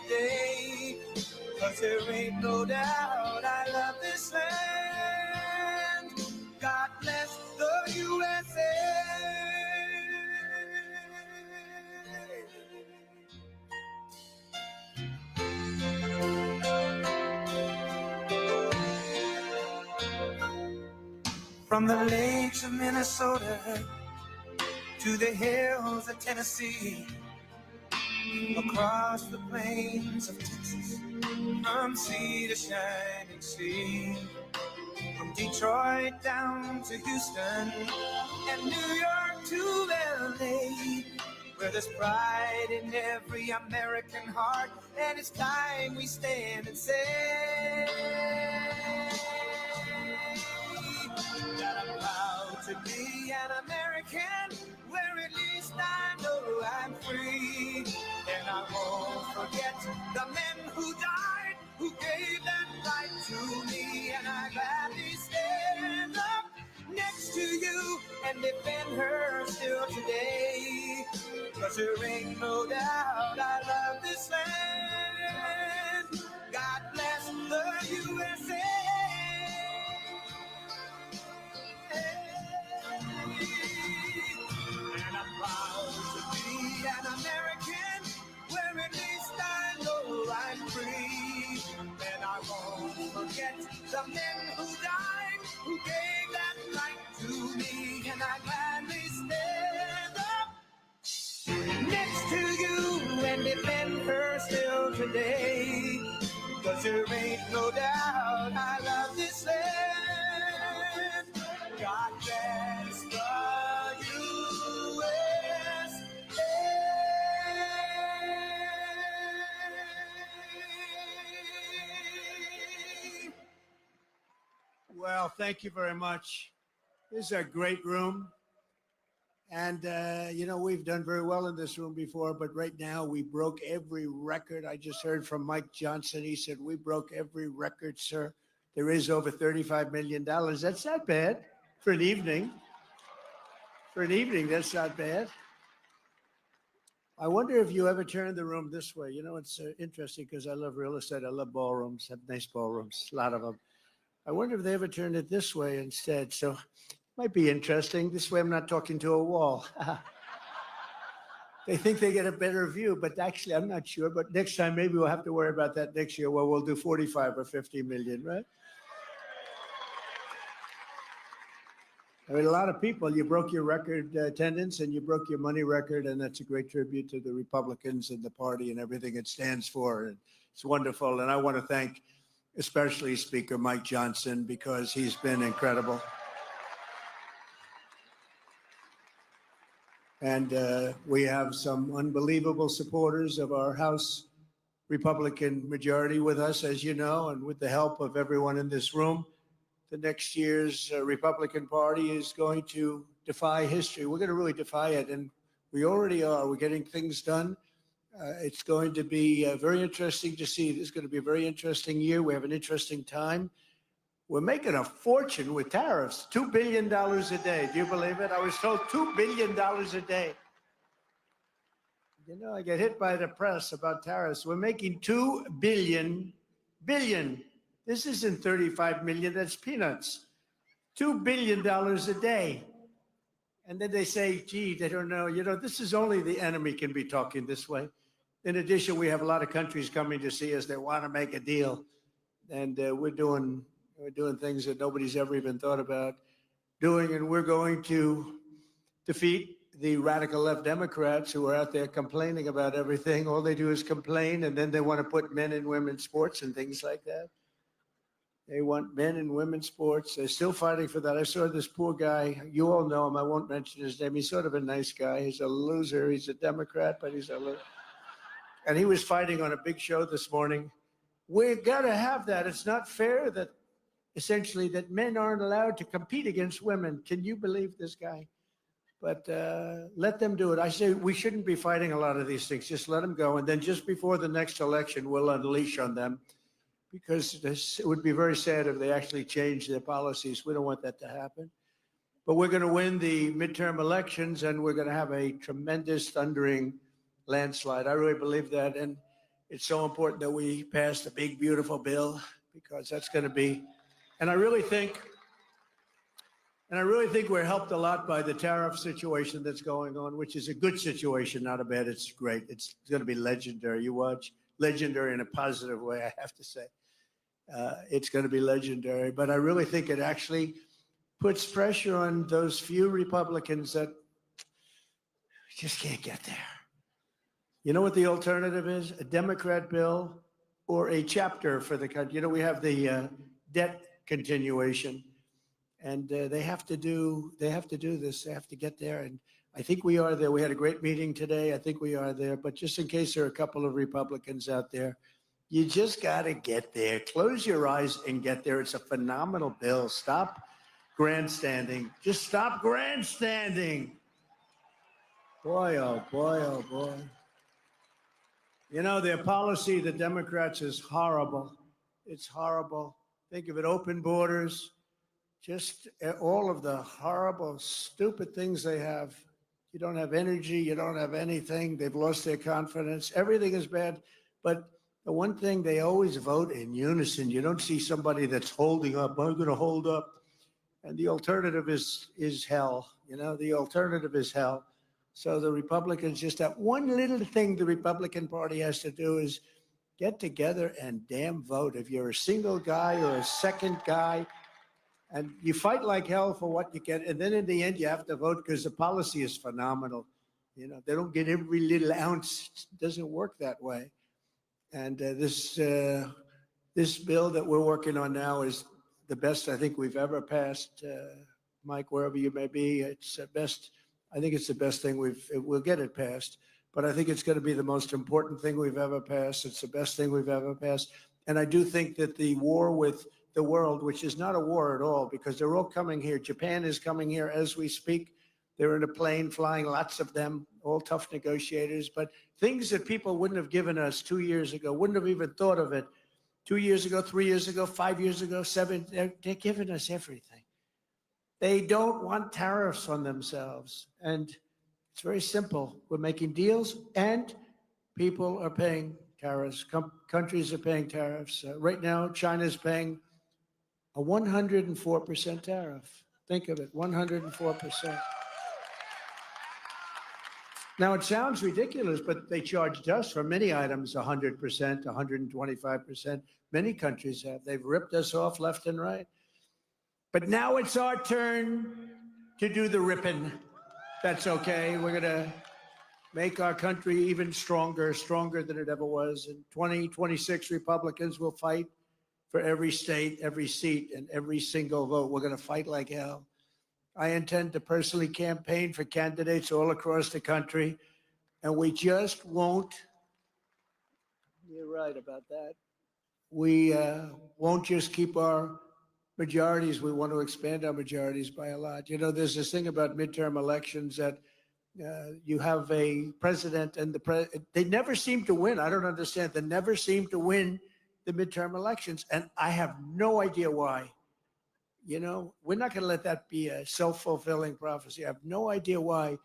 today. 'Cause there ain't no doubt I love this land. God bless the USA. From the lakes of Minnesota to the hills of Tennessee, across the plains of Texas, from sea to shining sea, from Detroit down to Houston and New York to LA, where there's pride in every American heart, and it's time we stand and say that I'm proud to be an American, where at least I know I'm free. And I won't forget the men who died, who gave that right to me. And I gladly stand up next to you and defend her still today. 'Cause there ain't no doubt I love this land. God bless the USA. And I'm proud to be an American, where at least I know I'm free. And I won't forget the men who died, who gave that right to me. And I gladly stand up next to you and defend her still today. 'Cause there ain't no doubt I love this land. God bless the USA. Well, thank you very much. This is a great room. And, we've done very well in this room before, but right now we broke every record. I just heard from Mike Johnson. He said, we broke every record, sir. There is over $35 million. That's not bad for an evening. For an evening, that's not bad. I wonder if you ever turn the room this way. It's interesting because I love real estate. I love ballrooms, have nice ballrooms, a lot of them. I wonder if they ever turned it this way instead. So might be interesting. This way I'm not talking to a wall. They think they get a better view, but actually I'm not sure. But next time, maybe we'll have to worry about that next year. Well, we'll do 45 or 50 million, right? I mean, a lot of people, you broke your record attendance and you broke your money record, and that's a great tribute to the Republicans and the party and everything it stands for. And it's wonderful. And I want to thank especially Speaker Mike Johnson, because he's been incredible. And we have some unbelievable supporters of our House Republican majority with us, as you know, and with the help of everyone in this room. The next year's Republican Party is going to defy history. We're going to really defy it, and we already are. We're getting things done. It's going to be very interesting to see. This is going to be a very interesting year. We have an interesting time. We're making a fortune with tariffs, $2 billion a day. Do you believe it? I was told $2 billion a day. I get hit by the press about tariffs. We're making $2 billion. This isn't 35 million, that's peanuts. $2 billion a day. And then they say, gee, they don't know. This is only the enemy can be talking this way. In addition, we have a lot of countries coming to see us that want to make a deal. And we're doing things that nobody's ever even thought about doing. And we're going to defeat the radical left Democrats who are out there complaining about everything. All they do is complain, and then they want to put men and women's sports and things like that. They want men and women's sports. They're still fighting for that. I saw this poor guy. You all know him. I won't mention his name. He's sort of a nice guy. He's a loser. He's a Democrat, but he's a loser. And he was fighting on a big show this morning. We've got to have that. It's not fair that essentially that men aren't allowed to compete against women. Can you believe this guy? But let them do it. I say we shouldn't be fighting a lot of these things. Just let them go. And then just before the next election, we'll unleash on them, because it would be very sad if they actually change their policies. We don't want that to happen. But we're going to win the midterm elections, and we're going to have a tremendous thundering landslide. I really believe that. And It's so important that we pass the big, beautiful bill because that's going to be, and I really think we're helped a lot by the tariff situation that's going on, which is a good situation, not a bad. It's great. It's going to be legendary. You watch, legendary in a positive way, I have to say. It's going to be legendary. But I really think it actually puts pressure on those few Republicans that just can't get there. You know what the alternative is? A Democrat bill or a chapter for the country. You know, we have the debt continuation. And they have to do this. They have to get there. And I think we are there. We had a great meeting today. I think we are there. But just in case there are a couple of Republicans out there, you just got to get there. Close your eyes and get there. It's a phenomenal bill. Stop grandstanding. Just stop grandstanding. Boy, oh boy, oh boy. You know, their policy, the Democrats, is horrible. It's horrible. Think of it, open borders. Just all of the horrible, stupid things they have. You don't have energy. You don't have anything. They've lost their confidence. Everything is bad. But the one thing, they always vote in unison. You don't see somebody that's holding up. I'm going to hold up. And the alternative is hell. You know, the alternative is hell. So the Republicans, just that one little thing the Republican Party has to do is get together and damn vote. If you're a single guy or a second guy, and you fight like hell for what you get. And then in the end, you have to vote because the policy is phenomenal. You know, they don't get every little ounce. It doesn't work that way. And this bill that we're working on now is the best I think we've ever passed. Mike, wherever you may be, it's the best. I think it's the best thing we'll get it passed. But I think it's going to be the most important thing we've ever passed. It's the best thing we've ever passed. And I do think that the war with the world, which is not a war at all, because they're all coming here. Japan is coming here as we speak. They're in a plane flying, lots of them, all tough negotiators. But things that people wouldn't have given us 2 years ago, wouldn't have even thought of it 2 years ago, 3 years ago, 5 years ago, 7, they're giving us everything. They don't want tariffs on themselves. And it's very simple. We're making deals and people are paying tariffs. Countries are paying tariffs. Right now, China's paying a 104% tariff. Think of it, 104%. Now, it sounds ridiculous, but they charged us for many items 100%, 125%. Many countries have. They've ripped us off left and right. But now it's our turn to do the ripping. That's okay. We're going to make our country even stronger, stronger than it ever was. And 2026 Republicans will fight for every state, every seat, and every single vote. We're going to fight like hell. I intend to personally campaign for candidates all across the country, and we just won't. You're right about that. We won't just keep our majorities. We want to expand our majorities by a lot. You know, there's this thing about midterm elections that you have a president and they never seem to win. I don't understand. They never seem to win the midterm elections. And I have no idea why. You know, we're not going to let that be a self-fulfilling prophecy. I have no idea why.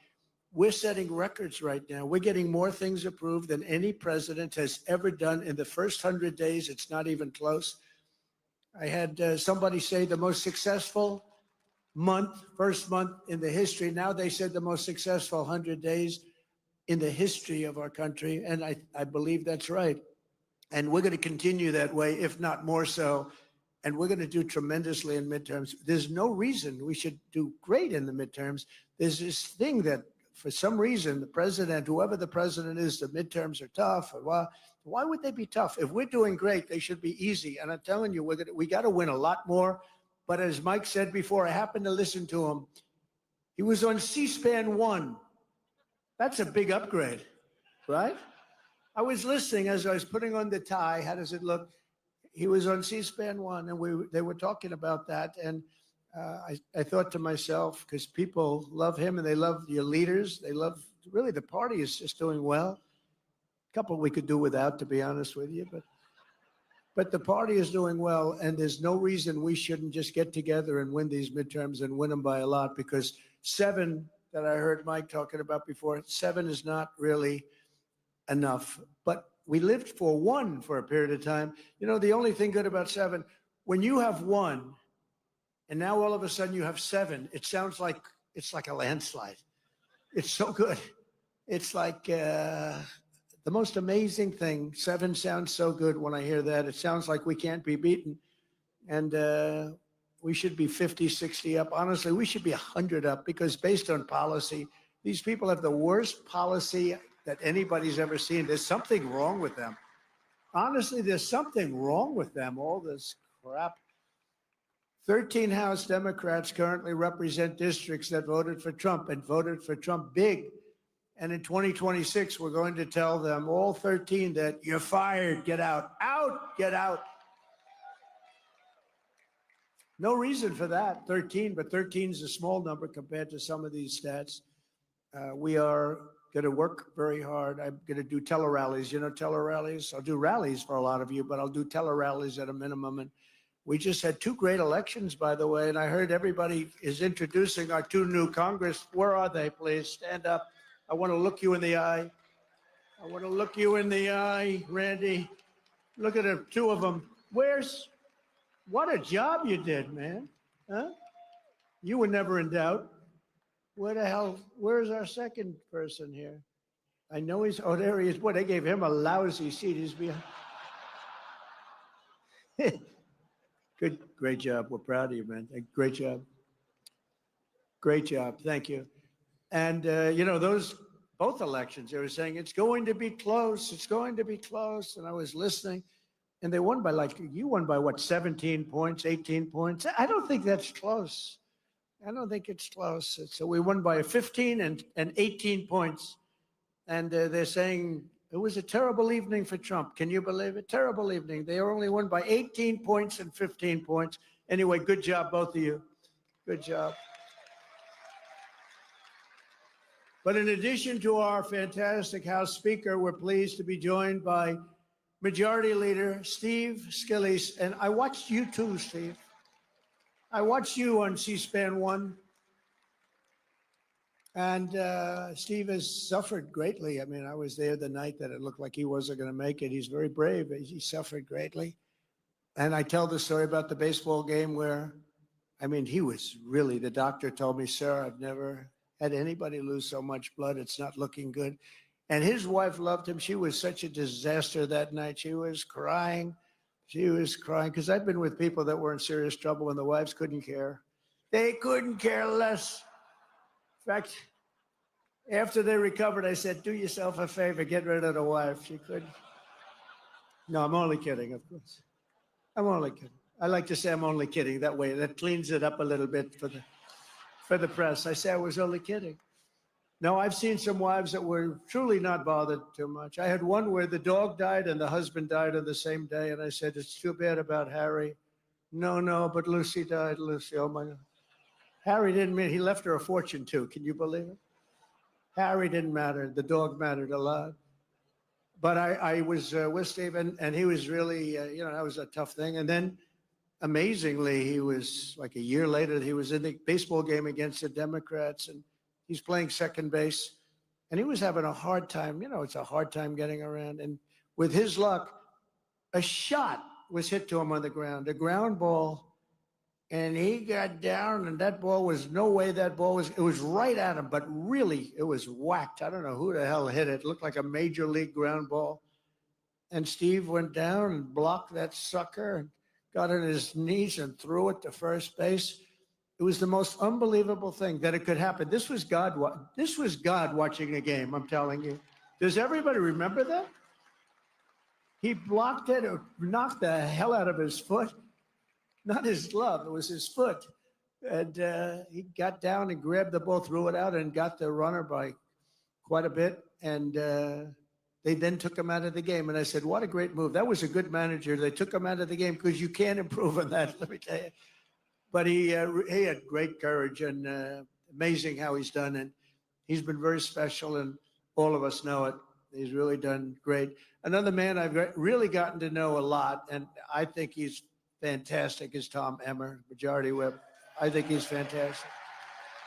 We're setting records right now. We're getting more things approved than any president has ever done in the first 100 days. It's not even close. I had somebody say the most successful first month in the history. Now they said the most successful 100 days in the history of our country. And I believe that's right. And we're going to continue that way, if not more so. And we're going to do tremendously in midterms. There's no reason we should do great in the midterms. There's this thing that for some reason, the president, whoever the president is, the midterms are tough. Why would they be tough? If we're doing great, they should be easy. And I'm telling you, we got to win a lot more. But as Mike said before, I happened to listen to him. He was on C-SPAN 1. That's a big upgrade, right? I was listening as I was putting on the tie. How does it look? He was on C-SPAN 1, and they were talking about that. And I thought to myself, because people love him and they love your leaders. They love, really, the party is just doing well. A couple we could do without, to be honest with you. But the party is doing well, and there's no reason we shouldn't just get together and win these midterms and win them by a lot, because 7 that I heard Mike talking about before, 7 is not really enough. But we lived for one for a period of time. You know, the only thing good about seven, when you have one, and now all of a sudden you have seven, it sounds like it's like a landslide. It's so good. It's like the most amazing thing. Seven sounds so good when I hear that. It sounds like we can't be beaten. And we should be 50, 60 up. Honestly, we should be 100 up because based on policy, these people have the worst policy that anybody's ever seen. There's something wrong with them. Honestly, there's something wrong with them, all this crap. 13 House Democrats currently represent districts that voted for Trump and voted for Trump big. And in 2026, we're going to tell them, all 13, that you're fired, get out, get out. No reason for that, 13, but 13 is a small number compared to some of these stats. We are going to work very hard. I'm going to do tele-rallies. You know tele-rallies? I'll do rallies for a lot of you, but I'll do tele-rallies at a minimum. And we just had two great elections, by the way, and I heard everybody is introducing our two new Congress. Where are they, please? Stand up. I want to look you in the eye. I want to look you in the eye, Randy. Look at the two of them. What a job you did, man. Huh? You were never in doubt. Where's our second person here? I know there he is. Boy, they gave him a lousy seat. He's behind. Great job. We're proud of you, man. Great job. Great job. Thank you. And, you know, both elections, they were saying, it's going to be close. It's going to be close. And I was listening. And they won by you won by what, 17 points, 18 points? I don't think that's close. I don't think it's close. So we won by 15 and 18 points. And they're saying it was a terrible evening for Trump. Can you believe it? Terrible evening. They only won by 18 points and 15 points. Anyway, good job, both of you. Good job. But in addition to our fantastic House Speaker, we're pleased to be joined by Majority Leader Steve Scalise. And I watched you too, Steve. I watched you on C-SPAN 1. And Steve has suffered greatly. I mean, I was there the night that it looked like he wasn't going to make it. He's very brave. He suffered greatly. And I tell the story about the baseball game where, I mean, he was really, the doctor told me, sir, I've never had anybody lose so much blood. It's not looking good. And his wife loved him. She was such a disaster that night. She was crying. She was crying because I've been with people that were in serious trouble and the wives couldn't care. They couldn't care less. In fact, after they recovered, I said, do yourself a favor, get rid of the wife. She couldn't. No, I'm only kidding, of course. I'm only kidding. I like to say I'm only kidding. That way, that cleans it up a little bit for the press. I say I was only kidding. No, I've seen some wives that were truly not bothered too much. I had one where the dog died and the husband died on the same day. And I said, it's too bad about Harry. No, but Lucy died. Lucy, oh my God. Harry didn't mean, he left her a fortune too. Can you believe it? Harry didn't matter. The dog mattered a lot. But I was with Steve and he was really, you know, that was a tough thing. And then amazingly, he was like a year later, he was in the baseball game against the Democrats and he's playing second base, and he was having a hard time. You know, it's a hard time getting around. And with his luck, a shot was hit to him on the ground, a ground ball, and he got down, and that ball was no way that ball was, it was right at him, but really, it was whacked. I don't know who the hell hit it. It looked like a major league ground ball. And Steve went down and blocked that sucker and got on his knees and threw it to first base. It was the most unbelievable thing that it could happen. This was God watching a game, I'm telling you. Does everybody remember that? He blocked it, or knocked the hell out of his foot. Not his glove, it was his foot. And he got down and grabbed the ball, threw it out, and got the runner by quite a bit. And they then took him out of the game. And I said, what a great move. That was a good manager. They took him out of the game because you can't improve on that, let me tell you. But he had great courage and amazing how he's done. And he's been very special, and all of us know it. He's really done great. Another man I've really gotten to know a lot, and I think he's fantastic, is Tom Emmer, Majority Whip. I think he's fantastic.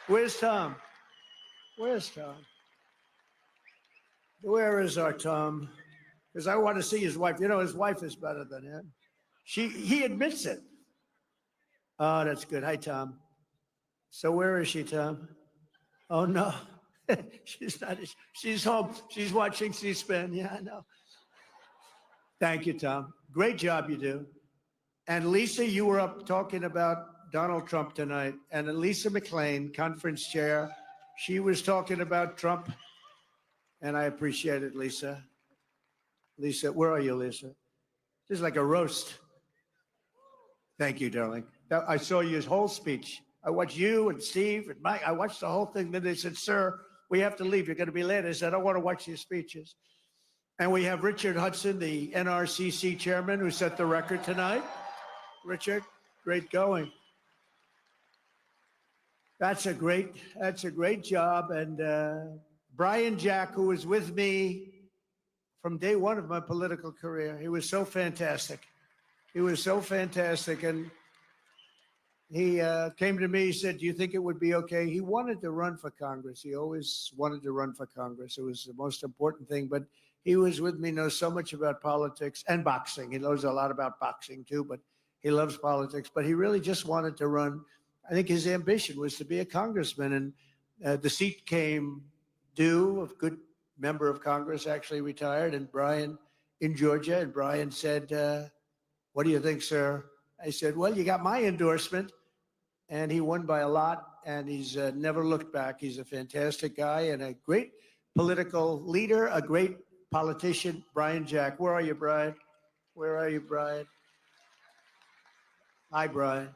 Where's Tom? Where's Tom? Where is our Tom? because I want to see his wife. You know, his wife is better than him. He admits it. Oh, that's good. Hi, Tom. So where is she, Tom? Oh, no. She's not. She's home. She's watching C-SPAN. Yeah, I know. Thank you, Tom. Great job you do. And Lisa, you were up talking about Donald Trump tonight. And Lisa McLean, conference chair, she was talking about Trump. And I appreciate it, Lisa. Lisa, where are you, Lisa? This is like a roast. Thank you, darling. I saw your whole speech. I watched you and Steve and Mike. I watched the whole thing. Then they said, sir, we have to leave. You're going to be late. I said, I want to watch your speeches. And we have Richard Hudson, the NRCC chairman, who set the record tonight. Richard, great going. That's a great job. And Brian Jack, who was with me from day one of my political career, he was so fantastic. He was so fantastic. And he came to me, he said, do you think it would be okay? He wanted to run for Congress. He always wanted to run for Congress. It was the most important thing. But he was with me, knows so much about politics and boxing. He knows a lot about boxing too, but he loves politics. But he really just wanted to run. I think his ambition was to be a congressman. And the seat came due. A good member of Congress actually retired, and Brian in Georgia. And Brian said, what do you think, sir? I said, well, you got my endorsement. And he won by a lot, and he's never looked back. He's a fantastic guy and a great political leader, a great politician. Brian Jack. Where are you, Brian? Where are you, Brian? Hi, Brian.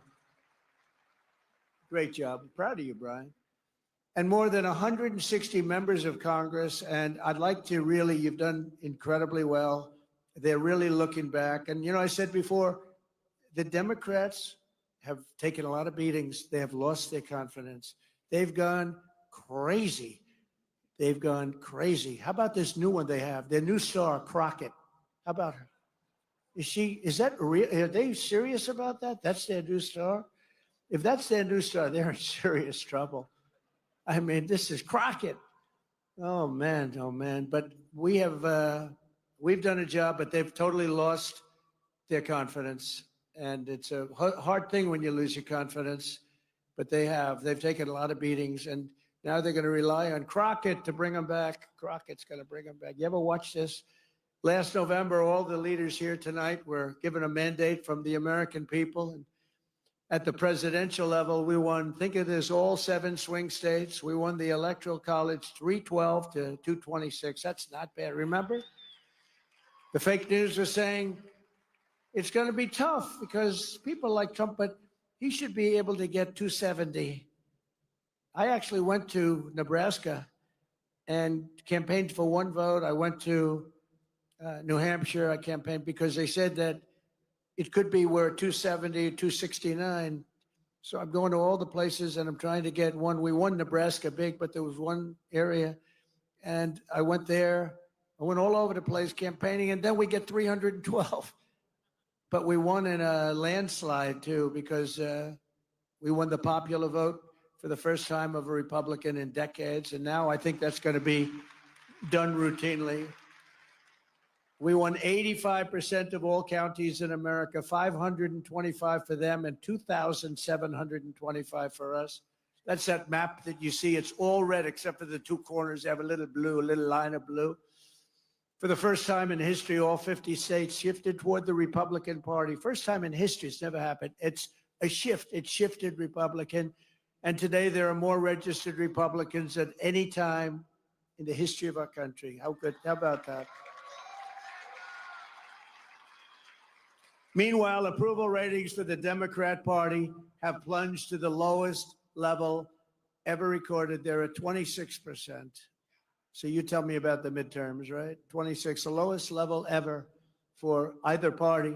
Great job. Proud of you, Brian. And more than 160 members of Congress. And I'd like to really, you've done incredibly well. They're really looking back. And, you know, I said before, the Democrats have taken a lot of beatings. They have lost their confidence. They've gone crazy. They've gone crazy. How about this new one they have? Their new star, Crockett. How about her? Is that real? Are they serious about that? That's their new star? If that's their new star, they're in serious trouble. I mean, this is Crockett. Oh, man, oh, man. But we have, we've done a job, but they've totally lost their confidence. And it's a hard thing when you lose your confidence, but they've taken a lot of beatings, and now they're going to rely on Crockett to bring them back. Crockett's going to bring them back. You ever watch this? Last November, all the leaders here tonight were given a mandate from the American people. And at the presidential level, we won, think of this, all 7 swing states. We won the Electoral College 312 to 226. That's not bad. Remember? The fake news was saying, it's going to be tough because people like Trump, but he should be able to get 270. I actually went to Nebraska and campaigned for 1 vote. I went to New Hampshire. I campaigned because they said that it could be where 270, 269. So I'm going to all the places and I'm trying to get 1. We won Nebraska big, but there was 1 area. And I went there. I went all over the place campaigning, and then we get 312. But we won in a landslide, too, because we won the popular vote for the first time of a Republican in decades. And now I think that's going to be done routinely. We won 85% of all counties in America, 525 for them and 2,725 for us. That's that map that you see. It's all red except for the 2 corners. They have a little blue, a little line of blue. For the first time in history, all 50 states shifted toward the Republican Party. First time in history, it's never happened. It's a shift. It shifted Republican. And today there are more registered Republicans than any time in the history of our country. How good? How about that? Meanwhile, approval ratings for the Democrat Party have plunged to the lowest level ever recorded. They're at 26%. So you tell me about the midterms, right? 26, the lowest level ever for either party.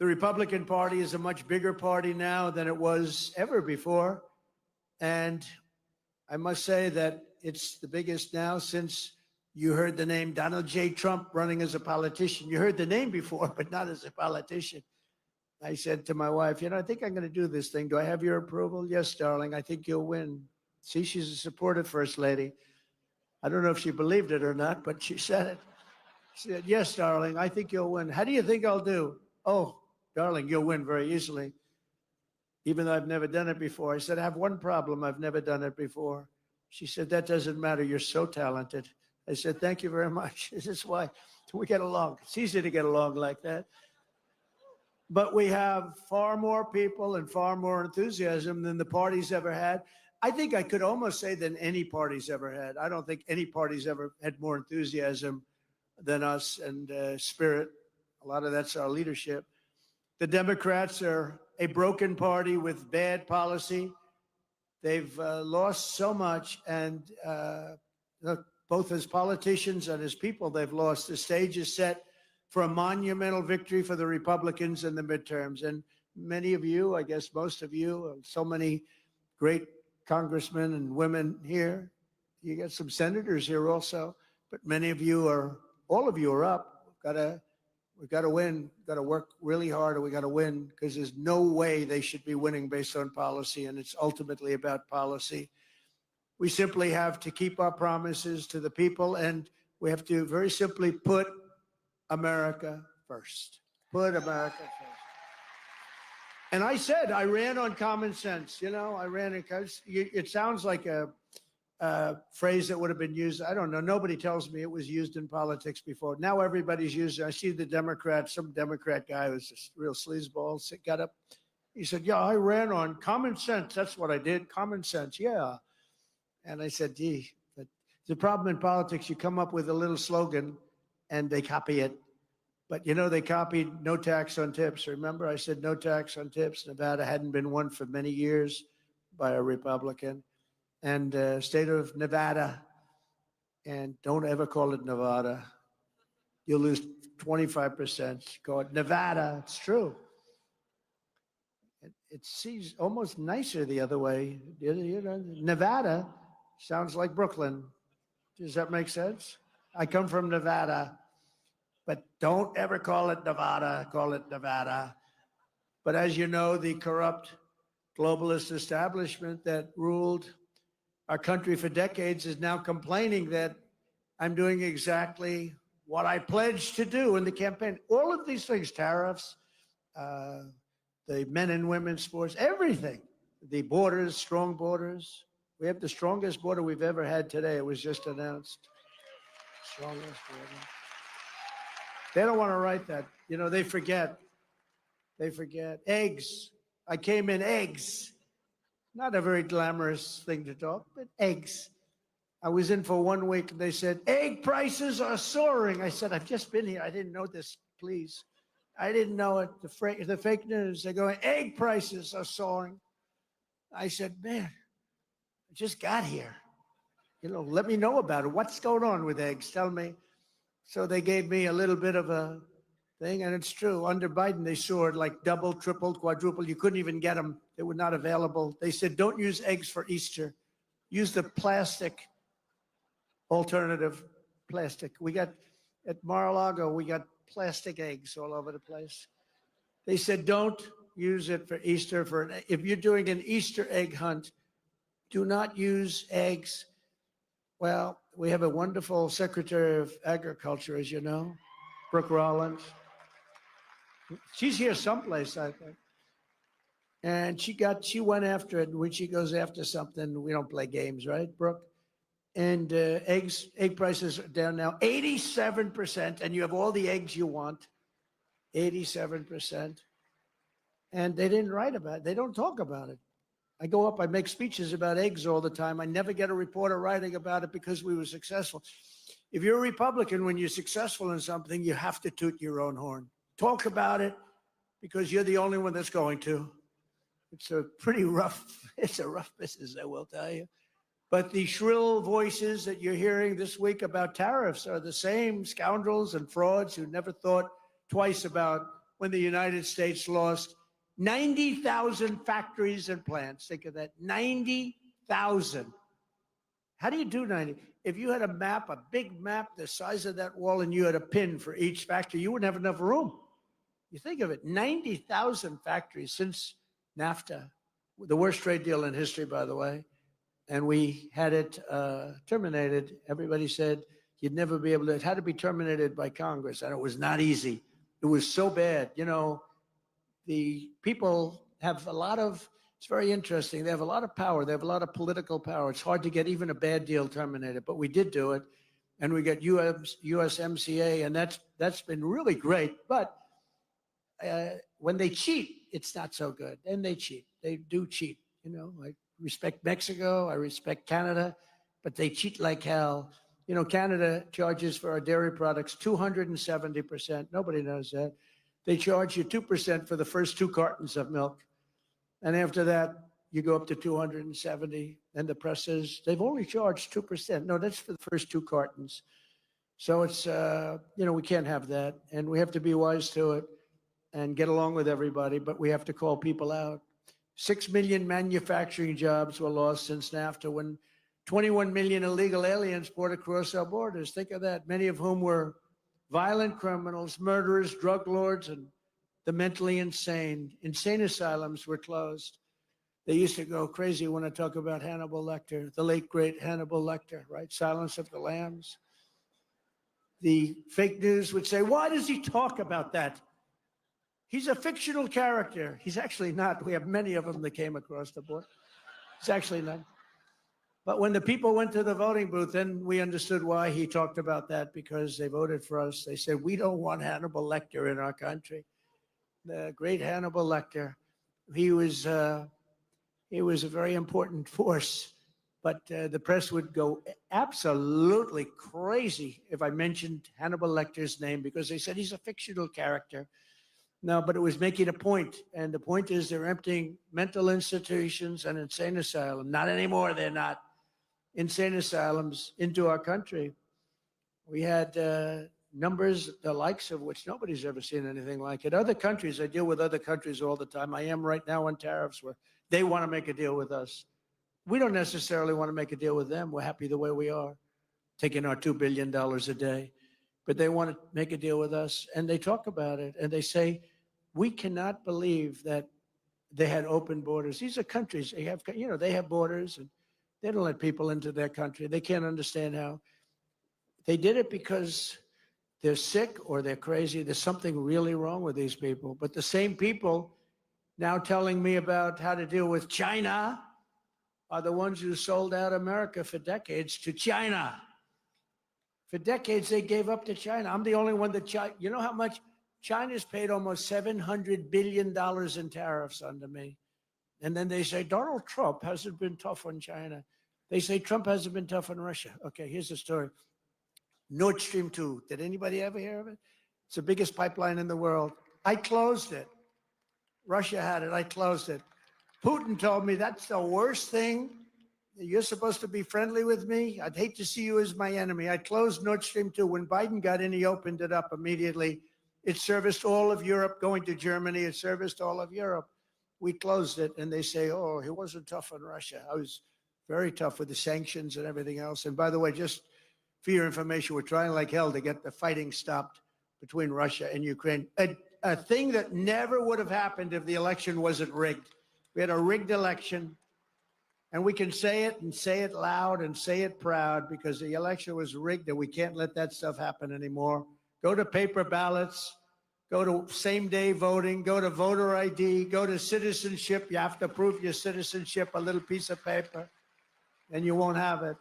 The Republican Party is a much bigger party now than it was ever before. And I must say that it's the biggest now since you heard the name Donald J. Trump running as a politician. You heard the name before, but not as a politician. I said to my wife, you know, I think I'm going to do this thing. Do I have your approval? Yes, darling, I think you'll win. See, she's a supportive first lady. I don't know if she believed it or not, but she said it. She said, yes, darling, I think you'll win. How do you think I'll do? Oh, darling, you'll win very easily, even though I've never done it before. I said, I have one problem. I've never done it before. She said, that doesn't matter. You're so talented. I said, thank you very much. This is why we get along. It's easy to get along like that. But we have far more people and far more enthusiasm than the party's ever had. I think I could almost say than any party's ever had. I don't think any party's ever had more enthusiasm than us and spirit. A lot of that's our leadership. The Democrats are a broken party with bad policy. They've lost so much, and both as politicians and as people, they've lost. The stage is set for a monumental victory for the Republicans in the midterms. And many of you, I guess most of you, so many great congressmen and women here. You got some senators here also, but many of you are, all of you are up. We've got to win. We've got to work really hard, and we got to win, because there's no way they should be winning based on policy, and it's ultimately about policy. We simply have to keep our promises to the people, and we have to very simply put America first. Put America first. And I said, I ran on common sense. You know, I ran because it sounds like a phrase that would have been used. I don't know. Nobody tells me it was used in politics before. Now everybody's using it. I see the Democrats, some Democrat guy who's a real sleazeball, got up. He said, yeah, I ran on common sense. That's what I did. Common sense. Yeah. And I said, gee, but the problem in politics, you come up with a little slogan and they copy it. But, you know, they copied no tax on tips. Remember, I said no tax on tips. Nevada hadn't been one for many years by a Republican. And state of Nevada, and don't ever call it Nevada. You'll lose 25%. Call it Nevada. It's true. It seems almost nicer the other way. You know, Nevada sounds like Brooklyn. Does that make sense? I come from Nevada. But don't ever call it Nevada, call it Nevada. But as you know, the corrupt globalist establishment that ruled our country for decades is now complaining that I'm doing exactly what I pledged to do in the campaign. All of these things, tariffs, the men and women's sports, everything. The borders, strong borders. We have the strongest border we've ever had today. It was just announced. Strongest border. They don't want to write that. You know, they forget. They forget. Eggs. I came in eggs. Not a very glamorous thing to talk, but eggs. I was in for 1 week, and they said, egg prices are soaring. I said, I've just been here. I didn't know this, please. I didn't know it. The fake news, they're going, egg prices are soaring. I said, man, I just got here. You know, let me know about it. What's going on with eggs? Tell me. So they gave me a little bit of a thing, and it's true. Under Biden, they soared like double, tripled, quadrupled. You couldn't even get them. They were not available. They said, don't use eggs for Easter. Use the plastic alternative plastic. We got, at Mar-a-Lago, we got plastic eggs all over the place. They said, don't use it for Easter. If you're doing an Easter egg hunt, do not use eggs. Well, we have a wonderful Secretary of Agriculture, as you know, Brooke Rollins. She's here someplace, I think. And she went after it. When she goes after something, we don't play games, right, Brooke? And egg prices are down now 87%, and you have all the eggs you want, 87%. And they didn't write about it. They don't talk about it. I go up, I make speeches about eggs all the time. I never get a reporter writing about it because we were successful. If you're a Republican, when you're successful in something, you have to toot your own horn. Talk about it because you're the only one that's going to. It's a pretty rough, it's a rough business, I will tell you. But the shrill voices that you're hearing this week about tariffs are the same scoundrels and frauds who never thought twice about when the United States lost 90,000 factories and plants. Think of that, 90,000. How do you do 90? If you had a map, a big map the size of that wall, and you had a pin for each factory, you wouldn't have enough room. You think of it, 90,000 factories since NAFTA, the worst trade deal in history, by the way, and we had it terminated. Everybody said You'd never be able to, it had to be terminated by Congress, and it was not easy. It was so bad. You know, the people have a lot of, it's very interesting. They have a lot of power. They have a lot of political power. It's hard to get even a bad deal terminated, but we did do it. And we got USMCA, and that's been really great. But when they cheat, it's not so good. And they cheat. They do cheat. You know, I respect Mexico. I respect Canada, but they cheat like hell. You know, Canada charges for our dairy products 270%. Nobody knows that. They charge you 2% for the first 2 cartons of milk. And after that, you go up to 270. And the press says they've only charged 2%. No, that's for the first 2 cartons. So it's, you know, we can't have that. And we have to be wise to it and get along with everybody, but we have to call people out. 6 million manufacturing jobs were lost since NAFTA when 21 million illegal aliens poured across our borders. Think of that, many of whom were violent criminals, murderers, drug lords, and the mentally insane. Insane asylums were closed. They used to go crazy when I talk about Hannibal Lecter, the late, great Hannibal Lecter, right? Silence of the Lambs. The fake news would say, why does he talk about that? He's a fictional character. He's actually not. We have many of them that came across the board. He's actually not. But when the people went to the voting booth, then we understood why he talked about that, because they voted for us. They said, we don't want Hannibal Lecter in our country. The great Hannibal Lecter, he was a very important force, but the press would go absolutely crazy if I mentioned Hannibal Lecter's name, because they said he's a fictional character. No, but it was making a point, and the point is they're emptying mental institutions and insane asylums. Not anymore, they're not. Insane asylums into our country. We had numbers, the likes of which nobody's ever seen anything like it. Other countries, I deal with other countries all the time. I am right now on tariffs where they want to make a deal with us. We don't necessarily want to make a deal with them. We're happy the way we are, taking our $2 billion a day. But they want to make a deal with us, and they talk about it, and they say, we cannot believe that they had open borders. These are countries, they have, you know, they have borders, and they don't let people into their country. They can't understand how. They did it because they're sick or they're crazy. There's something really wrong with these people. But the same people now telling me about how to deal with China are the ones who sold out America for decades to China. For decades, they gave up to China. I'm the only one that, you know how much? China's paid almost $700 billion in tariffs under me. And then they say, Donald Trump hasn't been tough on China. They say Trump hasn't been tough on Russia. Okay, here's the story. Nord Stream 2. Did anybody ever hear of it? It's the biggest pipeline in the world. I closed it. Russia had it. I closed it. Putin told me that's the worst thing. You're supposed to be friendly with me. I'd hate to see you as my enemy. I closed Nord Stream 2. When Biden got in, he opened it up immediately. It serviced all of Europe, going to Germany. It serviced all of Europe. We closed it, and they say, oh, he wasn't tough on Russia. I was very tough with the sanctions and everything else. And by the way, just for your information, we're trying like hell to get the fighting stopped between Russia and Ukraine. A thing that never would have happened if the election wasn't rigged. We had a rigged election, and we can say it and say it loud and say it proud because the election was rigged, and we can't let that stuff happen anymore. Go to paper ballots. Go to same-day voting, go to voter ID, go to citizenship. You have to prove your citizenship, a little piece of paper, and you won't have it.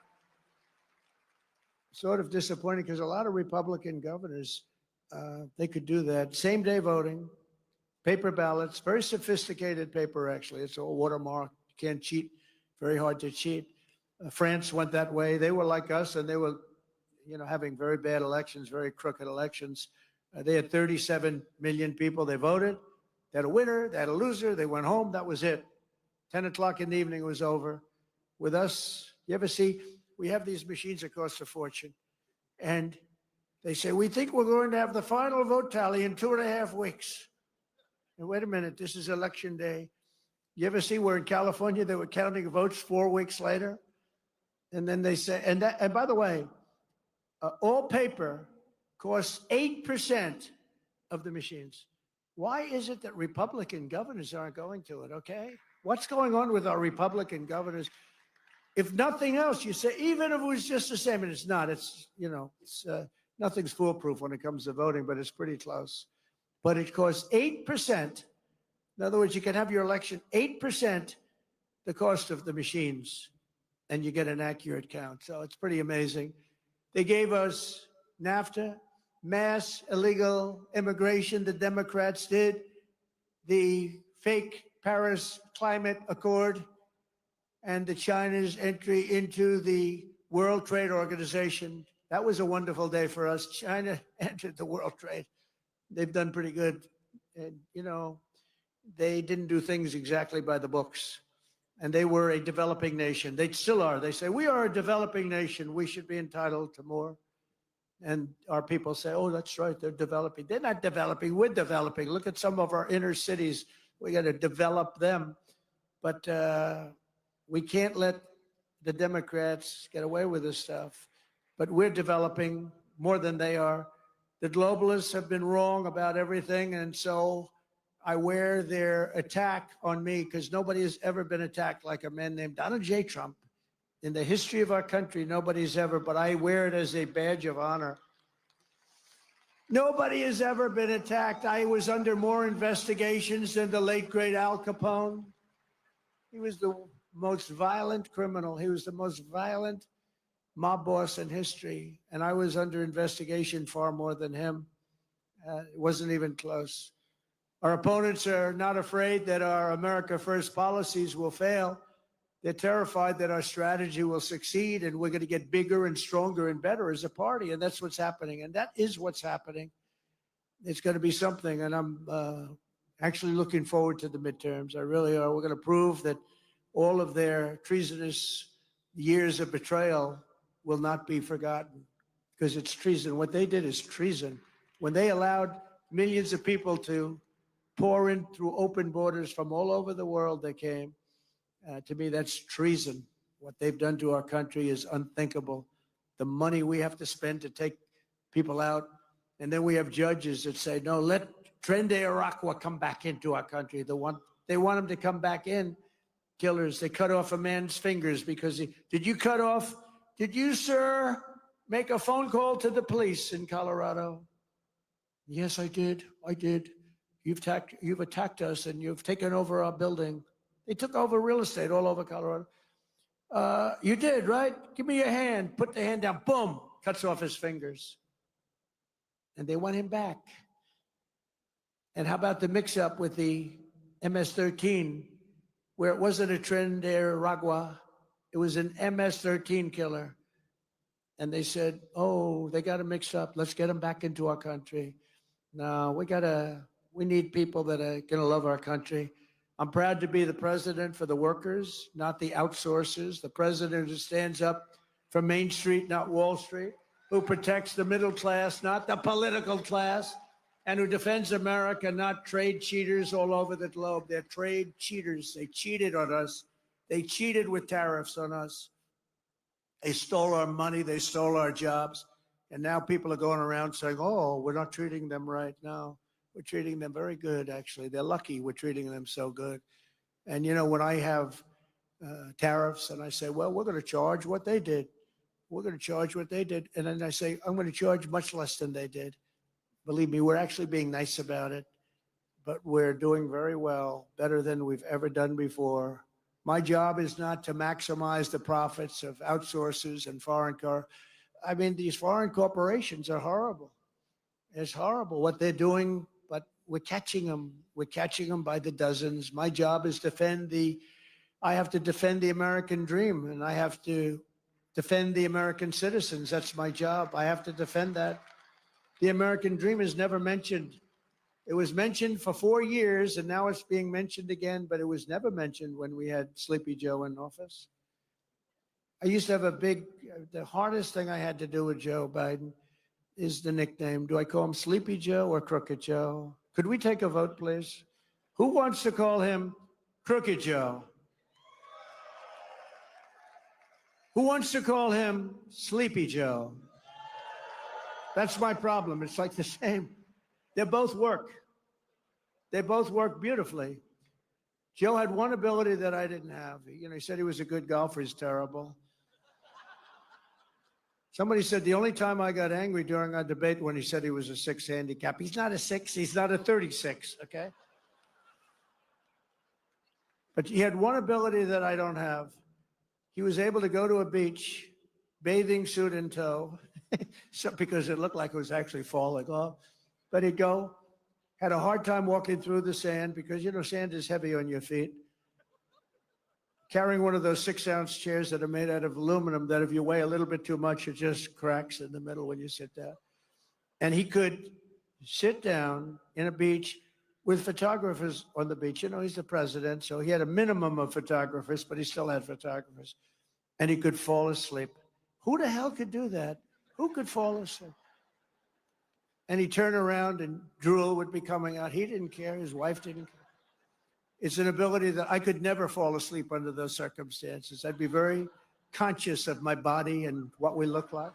Sort of disappointing because a lot of Republican governors, they could do that. Same-day voting, paper ballots, very sophisticated paper, actually. It's all watermarked. You can't cheat. Very hard to cheat. France went that way. They were like us, and they were, you know, having very bad elections, very crooked elections. They had 37 million people. They voted. They had a winner. They had a loser. They went home. That was it. 10 o'clock in the evening, it was over. With us, you ever see, we have these machines that cost a fortune. And they say, we think we're going to have the final vote tally in 2.5 weeks. And wait a minute, this is election day. You ever see where in California they were counting votes 4 weeks later? And then they say, and by the way, all paper costs 8% of the machines. Why is it that Republican governors aren't going to it, okay? What's going on with our Republican governors? If nothing else, you say, even if it was just the same, and it's not, it's, nothing's foolproof when it comes to voting, but it's pretty close. But it costs 8%. In other words, you can have your election 8% the cost of the machines, and you get an accurate count. So it's pretty amazing. They gave us NAFTA, mass illegal immigration, the Democrats did, the fake Paris Climate Accord, and the China's entry into the World Trade Organization. That was a wonderful day for us. China entered the World Trade. They've done pretty good. And, they didn't do things exactly by the books. And they were a developing nation. They still are. They say, we are a developing nation. We should be entitled to more. And our people say, oh, that's right. They're developing. They're not developing. We're developing. Look at some of our inner cities. We got to develop them. But we can't let the Democrats get away with this stuff. But we're developing more than they are. The globalists have been wrong about everything. And so I wear their attack on me because nobody has ever been attacked like a man named Donald J. Trump. In the history of our country, nobody's ever, but I wear it as a badge of honor. Nobody has ever been attacked. I was under more investigations than the late, great Al Capone. He was the most violent criminal. He was the most violent mob boss in history. And I was under investigation far more than him. It wasn't even close. Our opponents are not afraid that our America First policies will fail. They're terrified that our strategy will succeed and we're going to get bigger and stronger and better as a party. And that's what's happening. And that is what's happening. It's going to be something. And I'm actually looking forward to the midterms. I really are. We're going to prove that all of their treasonous years of betrayal will not be forgotten because it's treason. What they did is treason. When they allowed millions of people to pour in through open borders from all over the world, they came. To me, that's treason. What they've done to our country is unthinkable. The money we have to spend to take people out. And then we have judges that say, no, let Tren de Aragua come back into our country. They want him to come back in. Killers, they cut off a man's fingers because did you, sir, make a phone call to the police in Colorado? Yes, I did. You've attacked us and you've taken over our building. They took over real estate all over Colorado. You did, right? Give me your hand. Put the hand down. Boom. Cuts off his fingers. And they want him back. And how about the mix-up with the MS-13, where it wasn't a Tren de Aragua. It was an MS-13 killer. And they said, oh, they got to mix up. Let's get them back into our country. No, we need people that are going to love our country. I'm proud to be the president for the workers, not the outsourcers. The president who stands up for Main Street, not Wall Street, who protects the middle class, not the political class, and who defends America, not trade cheaters all over the globe. They're trade cheaters. They cheated on us. They cheated with tariffs on us. They stole our money. They stole our jobs. And now people are going around saying, oh, we're not treating them right now. We're treating them very good, actually. They're lucky we're treating them so good. And, when I have tariffs and I say, well, we're going to charge what they did. We're going to charge what they did. And then I say, I'm going to charge much less than they did. Believe me, we're actually being nice about it. But we're doing very well, better than we've ever done before. My job is not to maximize the profits of outsourcers and these foreign corporations are horrible. It's horrible what they're doing. But we're catching them. We're catching them by the dozens. My job is I have to defend the American dream, and I have to defend the American citizens. That's my job. I have to defend that. The American dream is never mentioned. It was mentioned for 4 years, and now it's being mentioned again, but it was never mentioned when we had Sleepy Joe in office. I used to have the hardest thing I had to do with Joe Biden is the nickname. Do I call him Sleepy Joe or Crooked Joe? Could we take a vote, please? Who wants to call him Crooked Joe? Who wants to call him Sleepy Joe? That's my problem. It's like the same. They both work. They both work beautifully. Joe had one ability that I didn't have. He said he was a good golfer. He's terrible. Somebody said the only time I got angry during our debate when he said he was a 6 handicap. He's not a 6. He's not a 36, okay? But he had one ability that I don't have. He was able to go to a beach, bathing suit in tow, because it looked like it was actually falling off. But he'd go, had a hard time walking through the sand because, sand is heavy on your feet. Carrying one of those 6-ounce chairs that are made out of aluminum that if you weigh a little bit too much, it just cracks in the middle when you sit down. And he could sit down in a beach with photographers on the beach. He's the president, so he had a minimum of photographers, but he still had photographers. And he could fall asleep. Who the hell could do that? Who could fall asleep? And he'd turn around and drool would be coming out. He didn't care. His wife didn't care. It's an ability that I could never fall asleep under those circumstances. I'd be very conscious of my body and what we look like.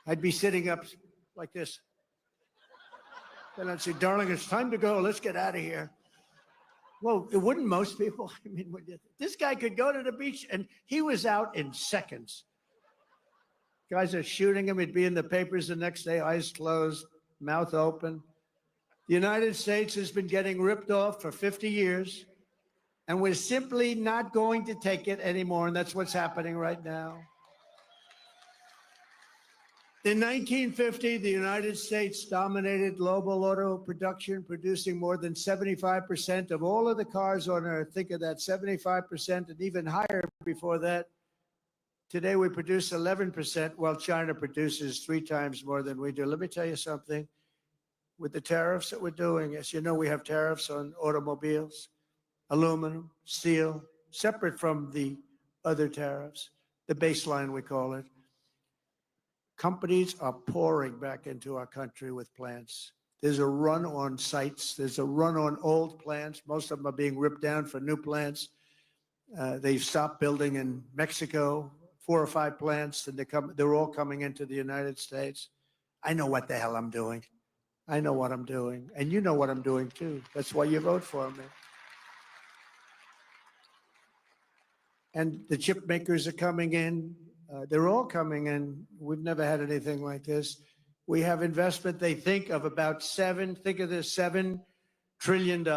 I'd be sitting up like this. Then I'd say, darling, it's time to go. Let's get out of here. Well, it wouldn't most people. I mean, this guy could go to the beach and he was out in seconds. Guys are shooting him. He'd be in the papers the next day, eyes closed, mouth open. The United States has been getting ripped off for 50 years, and we're simply not going to take it anymore, and that's what's happening right now. In 1950, the United States dominated global auto production, producing more than 75% of all of the cars on Earth. Think of that, 75% and even higher before that. Today, we produce 11%, while China produces 3 times more than we do. Let me tell you something. With the tariffs that we're doing, as you know, we have tariffs on automobiles, aluminum, steel, separate from the other tariffs, the baseline we call it. Companies are pouring back into our country with plants. There's a run on sites. There's a run on old plants. Most of them are being ripped down for new plants. They've stopped building in Mexico, 4 or 5 plants, and they're all coming into the United States. I know what the hell I'm doing. I know what I'm doing, and you know what I'm doing too. That's why you vote for me. And the chip makers are coming in. They're all coming in. We've never had anything like this. We have investment, they think, of about $7 trillion.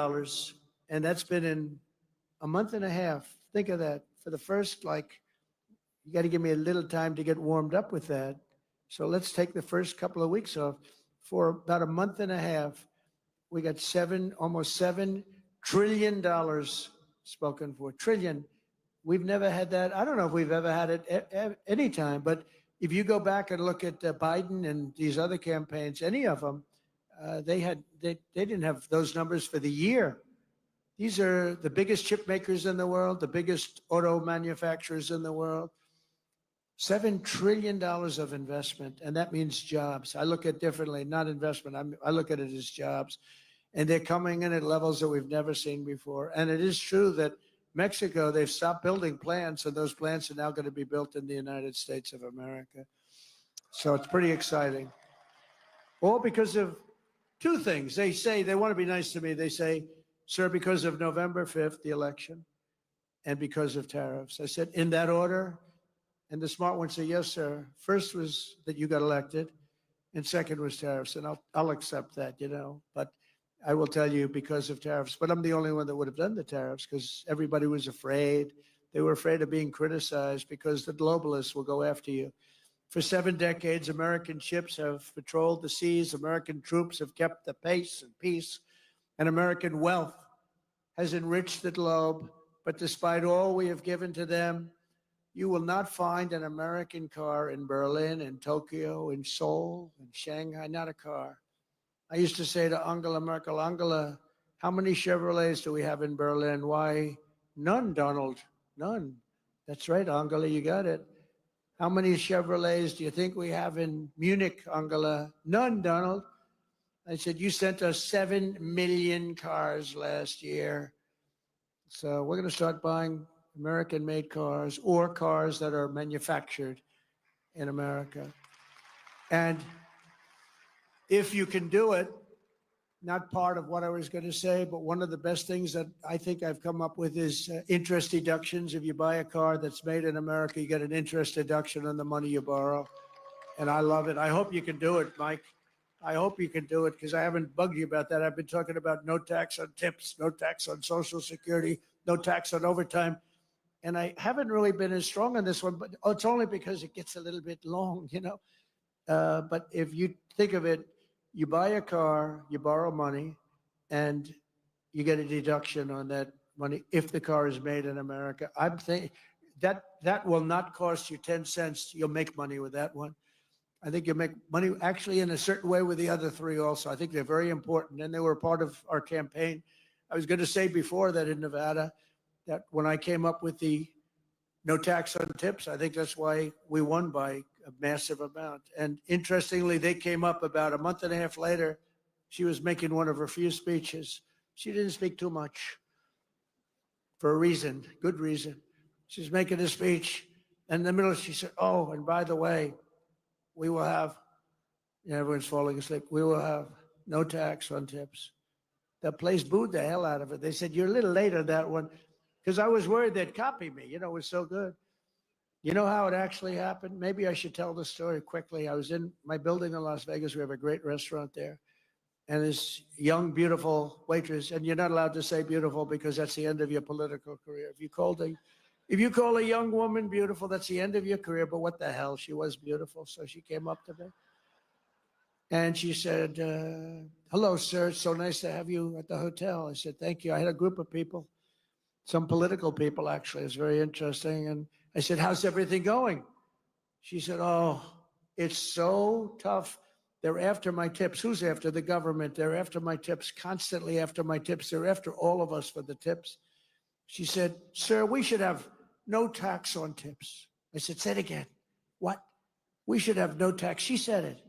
And that's been in a month and a half. Think of that. For the first, you got to give me a little time to get warmed up with that. So let's take the first couple of weeks off. For about a month and a half, we got almost $7 trillion spoken for. Trillion. We've never had that. I don't know if we've ever had it any time, but if you go back and look at Biden and these other campaigns, any of them, they didn't have those numbers for the year. These are the biggest chip makers in the world, the biggest auto manufacturers in the world. $7 trillion of investment, and that means jobs. I look at it differently, not investment. I look at it as jobs. And they're coming in at levels that we've never seen before. And it is true that Mexico, they've stopped building plants, and those plants are now going to be built in the United States of America. So it's pretty exciting. All because of 2 things. They say, they want to be nice to me. They say, sir, because of November 5th, the election, and because of tariffs. I said, in that order? And the smart one said, yes, sir. First was that you got elected, and second was tariffs. And I'll accept that, But I will tell you, because of tariffs. But I'm the only one that would have done the tariffs because everybody was afraid. They were afraid of being criticized because the globalists will go after you. For 7 decades, American ships have patrolled the seas. American troops have kept the pace and peace. And American wealth has enriched the globe. But despite all we have given to them, you will not find an American car in Berlin, in Tokyo, in Seoul, in Shanghai, not a car. I used to say to Angela Merkel, Angela, how many Chevrolets do we have in Berlin? Why, none, Donald, none. That's right, Angela, you got it. How many Chevrolets do you think we have in Munich, Angela? None, Donald. I said, you sent us 7 million cars last year. So we're going to start buying American-made cars or cars that are manufactured in America. And if you can do it, not part of what I was going to say, but one of the best things that I think I've come up with is interest deductions. If you buy a car that's made in America, you get an interest deduction on the money you borrow. And I love it. I hope you can do it, Mike. I hope you can do it because I haven't bugged you about that. I've been talking about no tax on tips, no tax on Social Security, no tax on overtime. And I haven't really been as strong on this one, but it's only because it gets a little bit long, you know. But if you think of it, you buy a car, you borrow money, and you get a deduction on that money if the car is made in America. I'm thinking that will not cost you 10 cents. You'll make money with that one. I think you make money actually in a certain way with the other three also. I think they're very important, and they were part of our campaign. I was going to say before that in Nevada, that when I came up with the no tax on tips, I think that's why we won by a massive amount. And interestingly, they came up about a month and a half later. She was making one of her few speeches. She didn't speak too much for a reason, good reason. She's making a speech. And in the middle, she said, oh, and by the way, we will have, everyone's falling asleep, we will have no tax on tips. The place booed the hell out of it. They said, you're a little late on that one, because I was worried they'd copy me. You know, it was so good. You know how it actually happened? Maybe I should tell the story quickly. I was in my building in Las Vegas. We have a great restaurant there. And this young, beautiful waitress, and you're not allowed to say beautiful because that's the end of your political career. If you call a young woman beautiful, that's the end of your career. But what the hell? She was beautiful. So she came up to me. And she said, hello, sir. It's so nice to have you at the hotel. I said, thank you. I had a group of people, some political people, actually. It was very interesting. And I said, how's everything going? She said, oh, it's so tough. They're after my tips. Who's after? The government. They're after my tips, constantly after my tips. They're after all of us for the tips. She said, sir, we should have no tax on tips. I said, say it again. What? We should have no tax. She said it.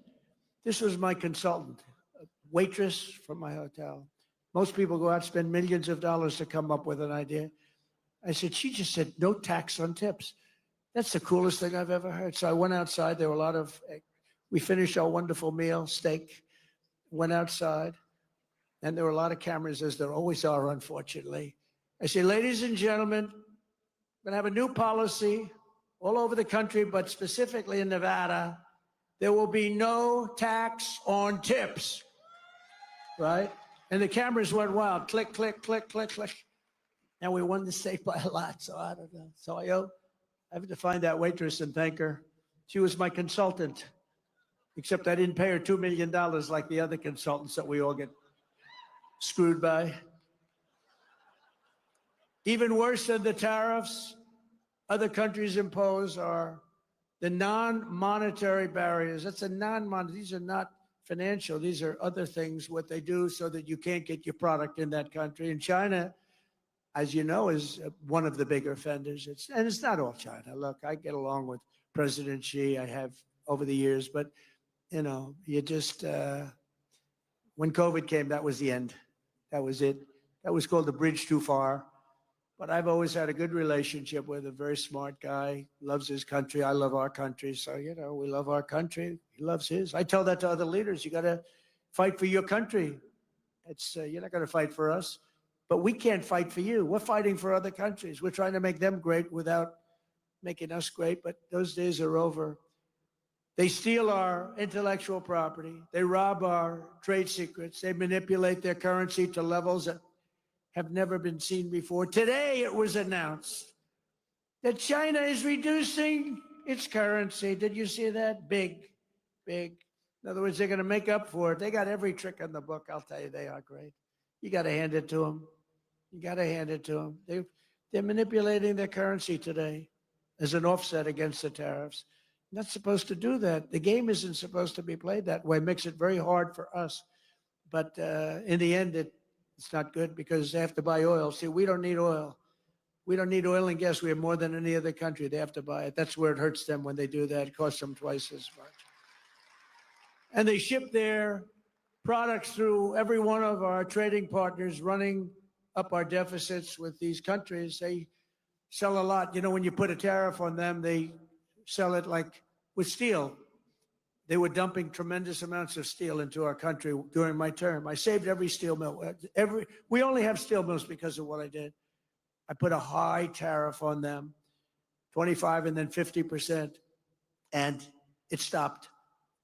This was my consultant, a waitress from my hotel. Most people go out, spend millions of dollars to come up with an idea. I said, she just said no tax on tips. That's the coolest thing I've ever heard. So I went outside. There were a lot of, we finished our wonderful meal, steak, went outside, and there were a lot of cameras, as there always are, unfortunately. I say, ladies and gentlemen, we're going to have a new policy all over the country, but specifically in Nevada. There will be no tax on tips, right? And the cameras went wild. Click, click, click, click, click. And we won the state by a lot, so I don't know. So I have to find that waitress and thank her. She was my consultant, except I didn't pay her $2 million like the other consultants that we all get screwed by. Even worse than the tariffs other countries impose are the non-monetary barriers. That's a non-monetary. These are not financial. These are other things, what they do so that you can't get your product in that country. And China, as you know, is one of the bigger offenders. And it's not all China. Look, I get along with President Xi. I have over the years. But, you know, you just, when COVID came, that was the end. That was it. That was called the bridge too far. But I've always had a good relationship with a very smart guy, loves his country. I love our country. So, you know, we love our country. He loves his. I tell that to other leaders. You got to fight for your country. It's you're not going to fight for us, but we can't fight for you. We're fighting for other countries. We're trying to make them great without making us great. But those days are over. They steal our intellectual property. They rob our trade secrets. They manipulate their currency to levels that have never been seen before. Today, it was announced that China is reducing its currency. Did you see that? Big, big. In other words, they're going to make up for it. They got every trick in the book. I'll tell you, they are great. You got to hand it to them. You got to hand it to them. They're manipulating their currency today as an offset against the tariffs. Not supposed to do that. The game isn't supposed to be played that way. It makes it very hard for us. But in the end, it's not good because they have to buy oil. See, we don't need oil. We don't need oil and gas. We have more than any other country. They have to buy it. That's where it hurts them when they do that. It costs them twice as much. And they ship their products through every one of our trading partners, running up our deficits with these countries. They sell a lot. You know, when you put a tariff on them, they sell it like with steel. They were dumping tremendous amounts of steel into our country during my term. I saved every steel mill. We only have steel mills because of what I did. I put a high tariff on them, 25 and then 50%, and it stopped.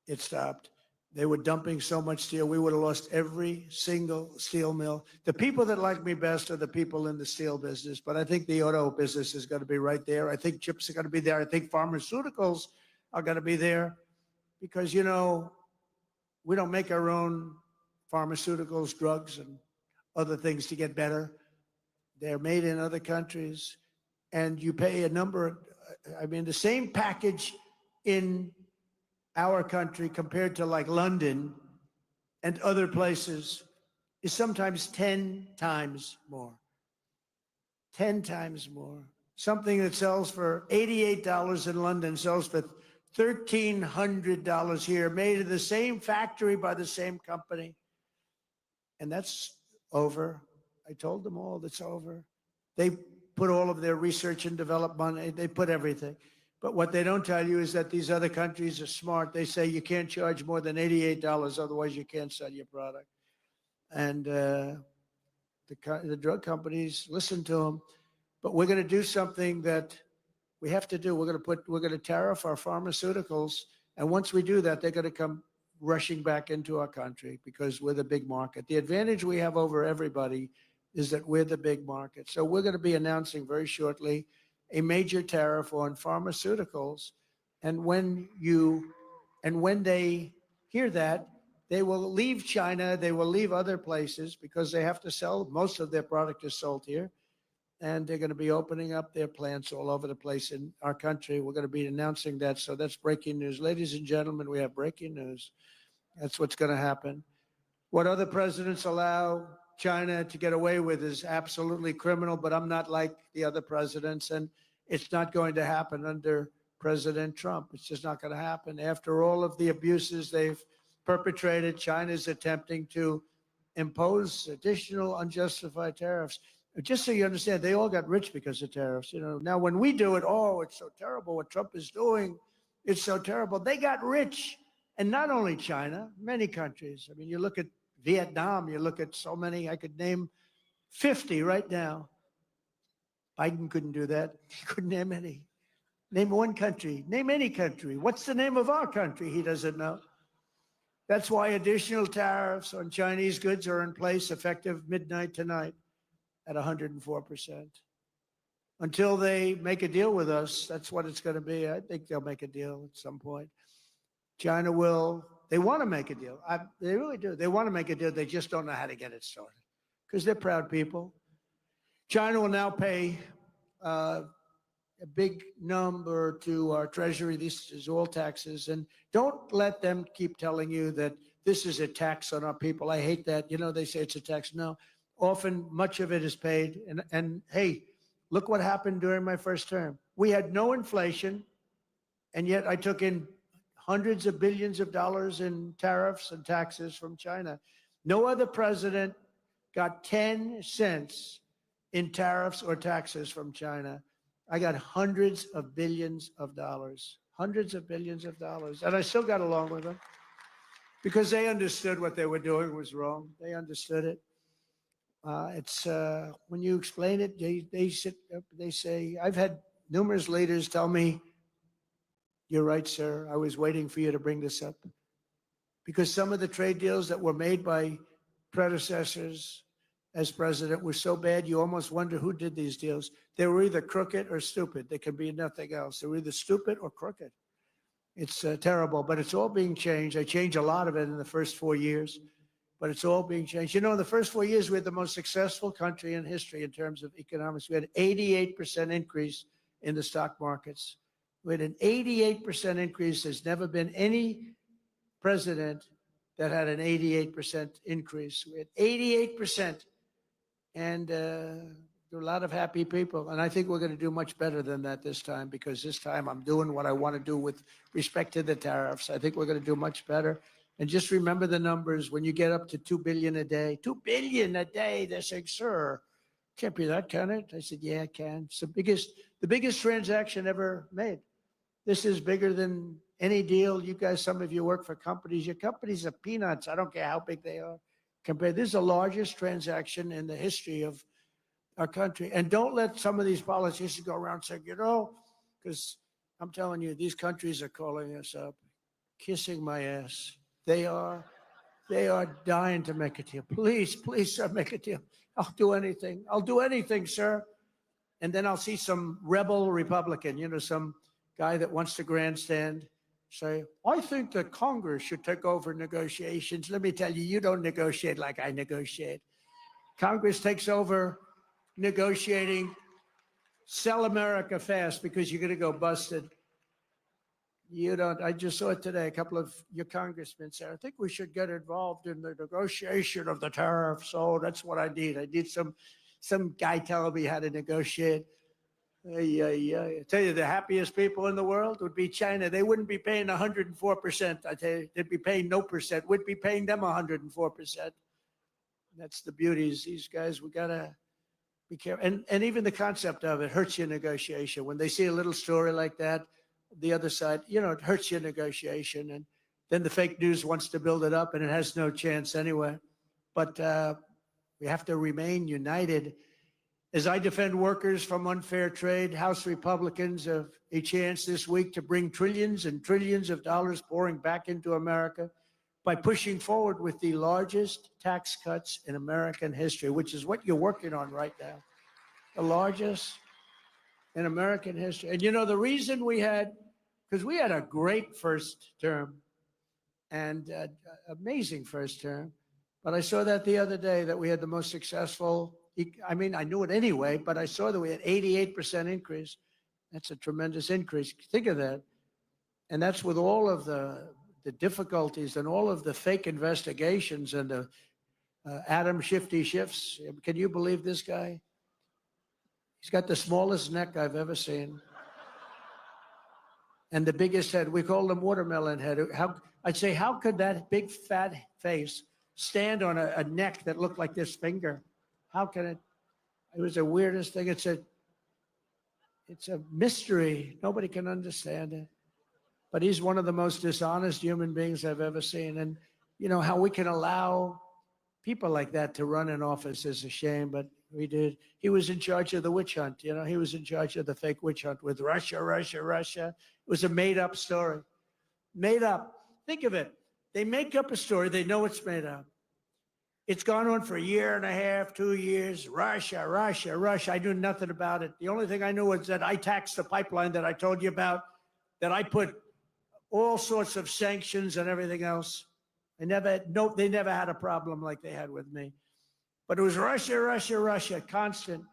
It stopped. They were dumping so much steel, we would have lost every single steel mill. The people that like me best are the people in the steel business, but I think the auto business is going to be right there. I think chips are going to be there. I think pharmaceuticals are going to be there because, you know, we don't make our own pharmaceuticals, drugs, and other things to get better. They're made in other countries, and you pay a number. I mean, the same package in our country compared to like London and other places is sometimes 10 times more. 10 times more. Something that sells for $88 in London sells for $1,300 here, made in the same factory by the same company. And that's over. I told them all that's over. They put all of their research and development money, they put everything. But what they don't tell you is that these other countries are smart. They say you can't charge more than $88, otherwise you can't sell your product. And the drug companies listen to them. But we're going to do something that we have to do. We're going to tariff our pharmaceuticals. And once we do that, they're going to come rushing back into our country because we're the big market. The advantage we have over everybody is that we're the big market. So we're going to be announcing very shortly a major tariff on pharmaceuticals. And when they hear that, they will leave China, they will leave other places because they have to sell, most of their product is sold here. And they're going to be opening up their plants all over the place in our country. We're going to be announcing that. So that's breaking news. Ladies and gentlemen, we have breaking news. That's what's going to happen. What other presidents allow China to get away with is absolutely criminal, but I'm not like the other presidents, and it's not going to happen under President Trump. It's just not going to happen. After all of the abuses they've perpetrated, China's attempting to impose additional unjustified tariffs. Just so you understand, they all got rich because of tariffs. You know, now when we do it, oh, it's so terrible what Trump is doing. It's so terrible. They got rich. And not only China, many countries. I mean, you look at Vietnam, you look at so many, I could name 50 right now. Biden couldn't do that. He couldn't name any. Name one country. Name any country. What's the name of our country? He doesn't know. That's why additional tariffs on Chinese goods are in place effective midnight tonight at 104%. Until they make a deal with us, that's what it's going to be. I think they'll make a deal at some point. China will, they want to make a deal. They really do. They want to make a deal. They just don't know how to get it started because they're proud people. China will now pay a big number to our treasury. This is all taxes. And don't let them keep telling you that this is a tax on our people. I hate that. You know, they say it's a tax. No, often much of it is paid. And hey, look what happened during my first term. We had no inflation, and yet I took in hundreds of billions of dollars in tariffs and taxes from China. No other president got 10 cents in tariffs or taxes from China. I got hundreds of billions of dollars, hundreds of billions of dollars. And I still got along with them because they understood what they were doing was wrong. They understood it. It's when you explain it, they sit up, they say, I've had numerous leaders tell me, you're right, sir. I was waiting for you to bring this up. Because some of the trade deals that were made by predecessors as president were so bad, you almost wonder who did these deals. They were either crooked or stupid. They could be nothing else. They were either stupid or crooked. It's terrible, but it's all being changed. I changed a lot of it in the first 4 years, but it's all being changed. You know, in the first 4 years, we had the most successful country in history in terms of economics. We had an 88% increase in the stock markets. We had an 88% increase. There's never been any president that had an 88% increase. We had 88%. And there are a lot of happy people. And I think we're going to do much better than that this time, because this time I'm doing what I want to do with respect to the tariffs. I think we're going to do much better. And just remember the numbers. When you get up to $2 billion a day, $2 billion a day, they're saying, sir, can't be that, can it? I said, yeah, it can. It's the biggest transaction ever made. This is bigger than any deal. You guys, some of you work for companies. Your companies are peanuts. I don't care how big they are. Compared, this is the largest transaction in the history of our country. And don't let some of these politicians go around saying, because I'm telling you, these countries are calling us up, kissing my ass. They are dying to make a deal. Please, please, sir, make a deal. I'll do anything. I'll do anything, sir. And then I'll see some rebel Republican, some guy that wants to grandstand, say, I think that Congress should take over negotiations. Let me tell you, you don't negotiate like I negotiate. Congress takes over negotiating, sell America fast because you're going to go busted. You don't. I just saw it today. A couple of your congressmen said, I think we should get involved in the negotiation of the tariffs. Oh, that's what I need. I need some guy telling me how to negotiate. I tell you, the happiest people in the world would be China. They wouldn't be paying 104%. I tell you, they'd be paying no percent. We'd be paying them 104%. That's the beauties. These guys, we got to be careful. And even the concept of it hurts your negotiation. When they see a little story like that, the other side, it hurts your negotiation. And then the fake news wants to build it up, and it has no chance anyway. But we have to remain united. As I defend workers from unfair trade, House Republicans have a chance this week to bring trillions and trillions of dollars pouring back into America by pushing forward with the largest tax cuts in American history, which is what you're working on right now. The largest in American history. And the reason because we had a great first term and amazing first term, but I saw that the other day that we had the most successful, I knew it anyway, but I saw that we had 88% increase. That's a tremendous increase. Think of that. And that's with all of the difficulties and all of the fake investigations and the Adam Shifty Shifts. Can you believe this guy? He's got the smallest neck I've ever seen. And the biggest head. We call him watermelon head. I'd say, how could that big fat face stand on a neck that looked like this finger? How can it? It was the weirdest thing. It's a mystery. Nobody can understand it. But he's one of the most dishonest human beings I've ever seen. And how we can allow people like that to run an office is a shame, but we did. He was in charge of the witch hunt. He was in charge of the fake witch hunt with Russia. It was a made-up story. Made up. Think of it. They make up a story. They know it's made up. It's gone on for a year and a half, 2 years. Russia. I knew nothing about it. The only thing I knew was that I taxed the pipeline that I told you about, that I put all sorts of sanctions and everything else. They never had a problem like they had with me. But it was Russia, constant,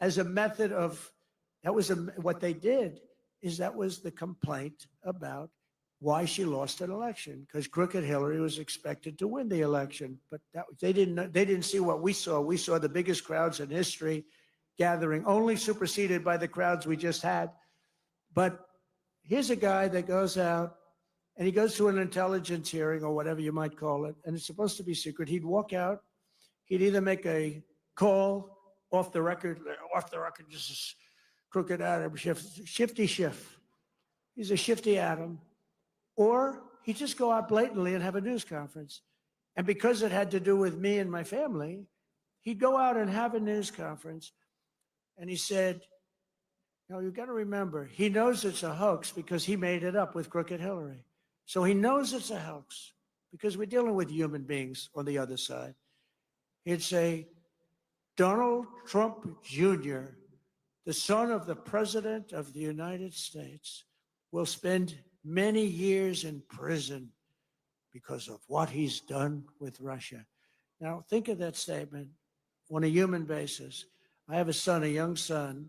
as a method of, what they did is that was the complaint about why she lost an election, because crooked Hillary was expected to win the election. But they didn't see what we saw. We saw the biggest crowds in history gathering, only superseded by the crowds we just had. But here's a guy that goes out and he goes to an intelligence hearing or whatever you might call it, and it's supposed to be secret. He'd walk out. He'd either make a call off the record, this is crooked Adam, shifty Schiff. He's a shifty Adam. Or he'd just go out blatantly and have a news conference. And because it had to do with me and my family, he'd go out and have a news conference. And he said, you've got to remember, he knows it's a hoax because he made it up with crooked Hillary. So he knows it's a hoax because we're dealing with human beings on the other side. He'd say, Donald Trump Jr., the son of the President of the United States, will spend many years in prison because of what he's done with Russia. Now, think of that statement on a human basis. I have a young son,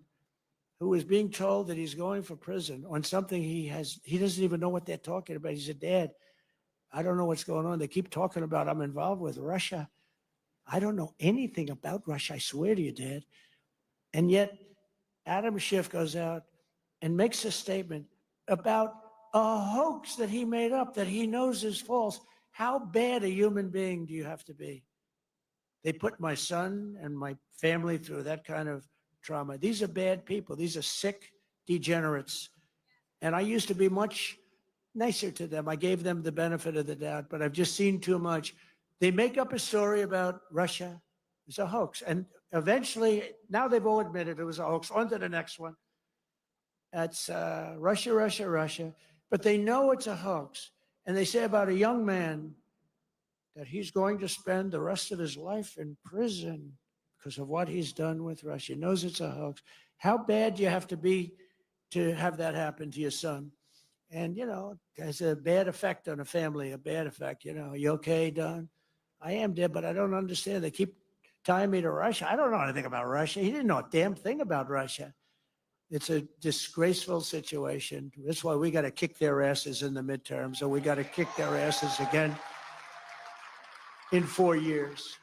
who is being told that he's going for prison on something he doesn't even know what they're talking about. He said, Dad, I don't know what's going on. They keep talking about I'm involved with Russia. I don't know anything about Russia, I swear to you, Dad. And yet, Adam Schiff goes out and makes a statement about a hoax that he made up, that he knows is false. How bad a human being do you have to be? They put my son and my family through that kind of trauma. These are bad people. These are sick degenerates. And I used to be much nicer to them. I gave them the benefit of the doubt, but I've just seen too much. They make up a story about Russia. It's a hoax. And eventually, now they've all admitted it was a hoax. On to the next one. That's Russia, Russia, Russia. But they know it's a hoax. And they say about a young man that he's going to spend the rest of his life in prison because of what he's done with Russia. He knows it's a hoax. How bad do you have to be to have that happen to your son? And, you know, it has a bad effect on a family, a bad effect. You know, you okay, Don? I am dead, but I don't understand. They keep tying me to Russia. I don't know anything about Russia. He didn't know a damn thing about Russia. It's a disgraceful situation. That's why we got to kick their asses in the midterms, or we got to kick their asses again in 4 years.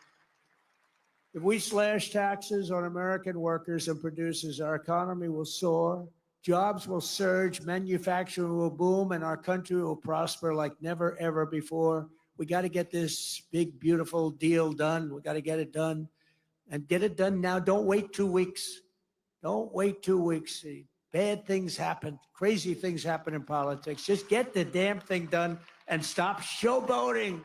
If we slash taxes on American workers and producers, our economy will soar, jobs will surge, manufacturing will boom, and our country will prosper like never, ever before. We got to get this big, beautiful deal done. We got to get it done, and get it done now. Don't wait 2 weeks. Don't wait 2 weeks. See, bad things happen. Crazy things happen in politics. Just get the damn thing done and stop showboating.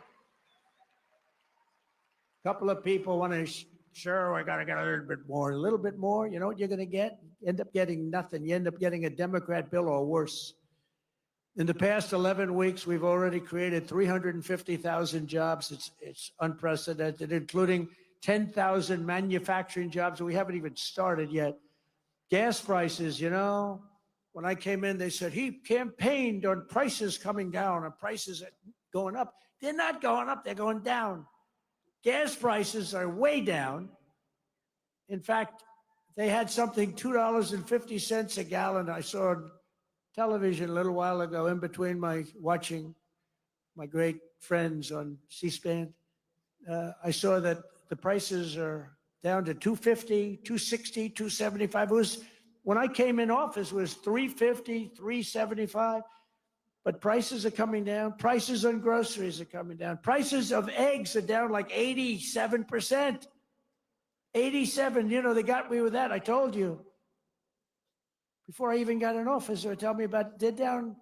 A couple of people want to, sure, I got to get a little bit more. A little bit more, you know what you're going to get? You end up getting nothing. You end up getting a Democrat bill or worse. In the past 11 weeks, we've already created 350,000 jobs. It's unprecedented, including 10,000 manufacturing jobs. We haven't even started yet. Gas prices, you know, when I came in, they said he campaigned on prices coming down and prices going up. They're not going up, they're going down. Gas prices are way down. In fact, they had something $2.50 a gallon. I saw on television a little while ago in between watching my great friends on C-SPAN. I saw that the prices are down to $2.50, $2.60, $2.75. It was, when I came in office, it was $3.50, $3.75. But prices are coming down. Prices on groceries are coming down. Prices of eggs are down like 87%. 87, you know, they got me with that. I told you. Before I even got in office, they were telling me about, they're down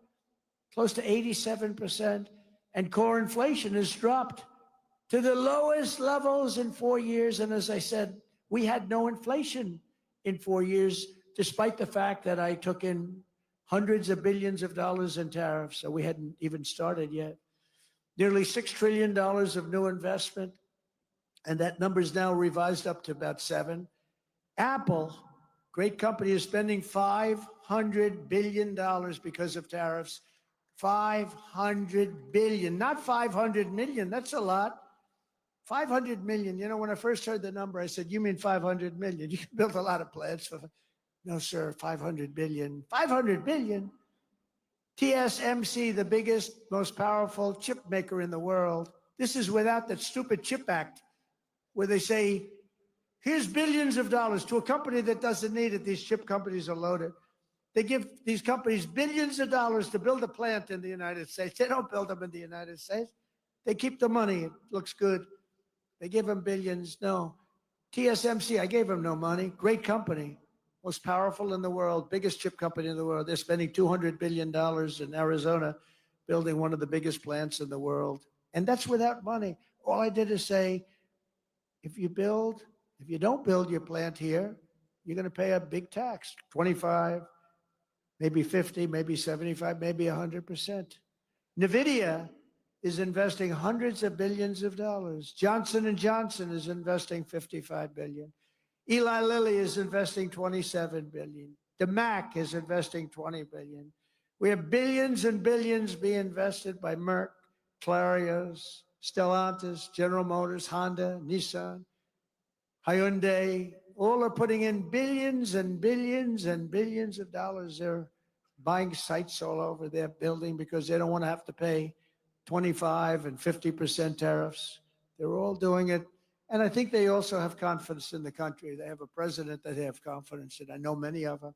close to 87%. And core inflation has dropped to the lowest levels in 4 years. And as I said, we had no inflation in 4 years, despite the fact that I took in hundreds of billions of dollars in tariffs. So we hadn't even started yet. Nearly $6 trillion of new investment. And that number is now revised up to about 7. Apple, great company, is spending $500 billion because of tariffs. 500 billion, not 500 million. That's a lot. 500 million. You know, when I first heard the number, I said, you mean 500 million? You can build a lot of plants for. No, sir, 500 billion. 500 billion? TSMC, the biggest, most powerful chip maker in the world. This is without that stupid CHIP Act, where they say, here's billions of dollars to a company that doesn't need it. These chip companies are loaded. They give these companies billions of dollars to build a plant in the United States. They don't build them in the United States. They keep the money. It looks good. They give them billions. No. TSMC, I gave them no money. Great company. Most powerful in the world, biggest chip company in the world. They're spending $200 billion in Arizona building one of the biggest plants in the world. And that's without money. All I did is say, if you don't build your plant here, you're going to pay a big tax, 25, maybe 50, maybe 75, maybe 100%. NVIDIA is investing hundreds of billions of dollars. Johnson & Johnson is investing $55 billion. Eli Lilly is investing $27 billion. The Mac is investing $20 billion. We have billions and billions being invested by Merck, Clarios, Stellantis, General Motors, Honda, Nissan, Hyundai. All are putting in billions and billions and billions of dollars. They're buying sites all over their building because they don't want to have to pay 25 and 50% tariffs. They're all doing it. And I think they also have confidence in the country. They have a president that they have confidence in. I know many of them.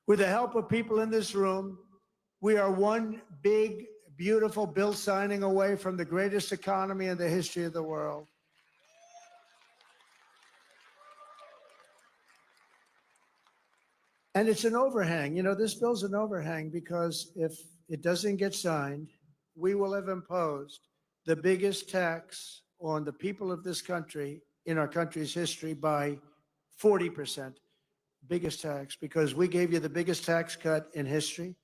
With the help of people in this room, we are one big, beautiful bill signing away from the greatest economy in the history of the world. And it's an overhang. You know, this bill's an overhang because if it doesn't get signed, we will have imposed the biggest tax on the people of this country in our country's history by 40%. Biggest tax, because we gave you the biggest tax cut in history.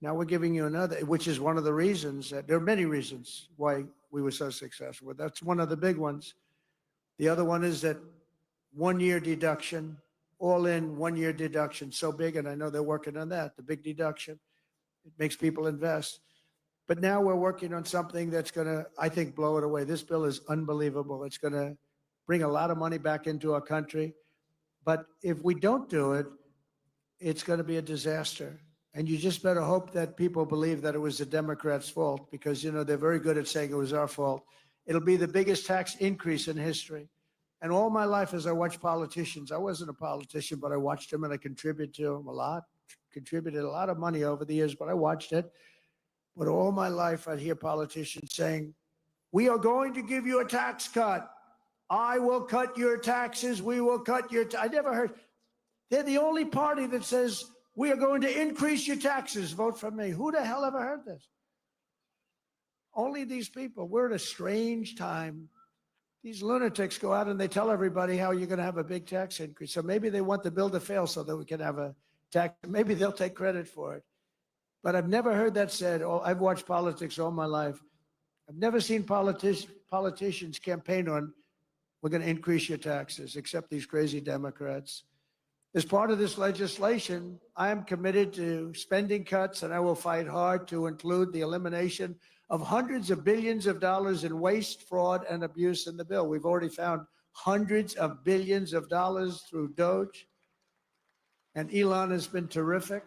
Now we're giving you another, which is one of the reasons that there are many reasons why we were so successful. That's one of the big ones. The other one is that 1 year deduction, all in 1 year deduction, so big, and I know they're working on that, the big deduction. It makes people invest. But now we're working on something that's going to, I think, blow it away. This bill is unbelievable. It's going to bring a lot of money back into our country. But if we don't do it, it's going to be a disaster. And you just better hope that people believe that it was the Democrats' fault, because, you know, they're very good at saying it was our fault. It'll be the biggest tax increase in history. And all my life, as I watched politicians, I wasn't a politician, but I watched them and I contributed to them a lot, contributed a lot of money over the years, but I watched it. But all my life, I'd hear politicians saying, we are going to give you a tax cut. I will cut your taxes. We will cut your, I never heard, they're the only party that says, we are going to increase your taxes. Vote for me. Who the hell ever heard this? Only these people. We're at a strange time. These lunatics go out and they tell everybody how you're going to have a big tax increase. So maybe they want the bill to fail so that we can have a tax. Maybe they'll take credit for it. But I've never heard that said. Oh, I've watched politics all my life. I've never seen politicians campaign on, we're going to increase your taxes, except these crazy Democrats. As part of this legislation, I am committed to spending cuts, and I will fight hard to include the elimination of hundreds of billions of dollars in waste, fraud, and abuse in the bill. We've already found hundreds of billions of dollars through Doge, and Elon has been terrific.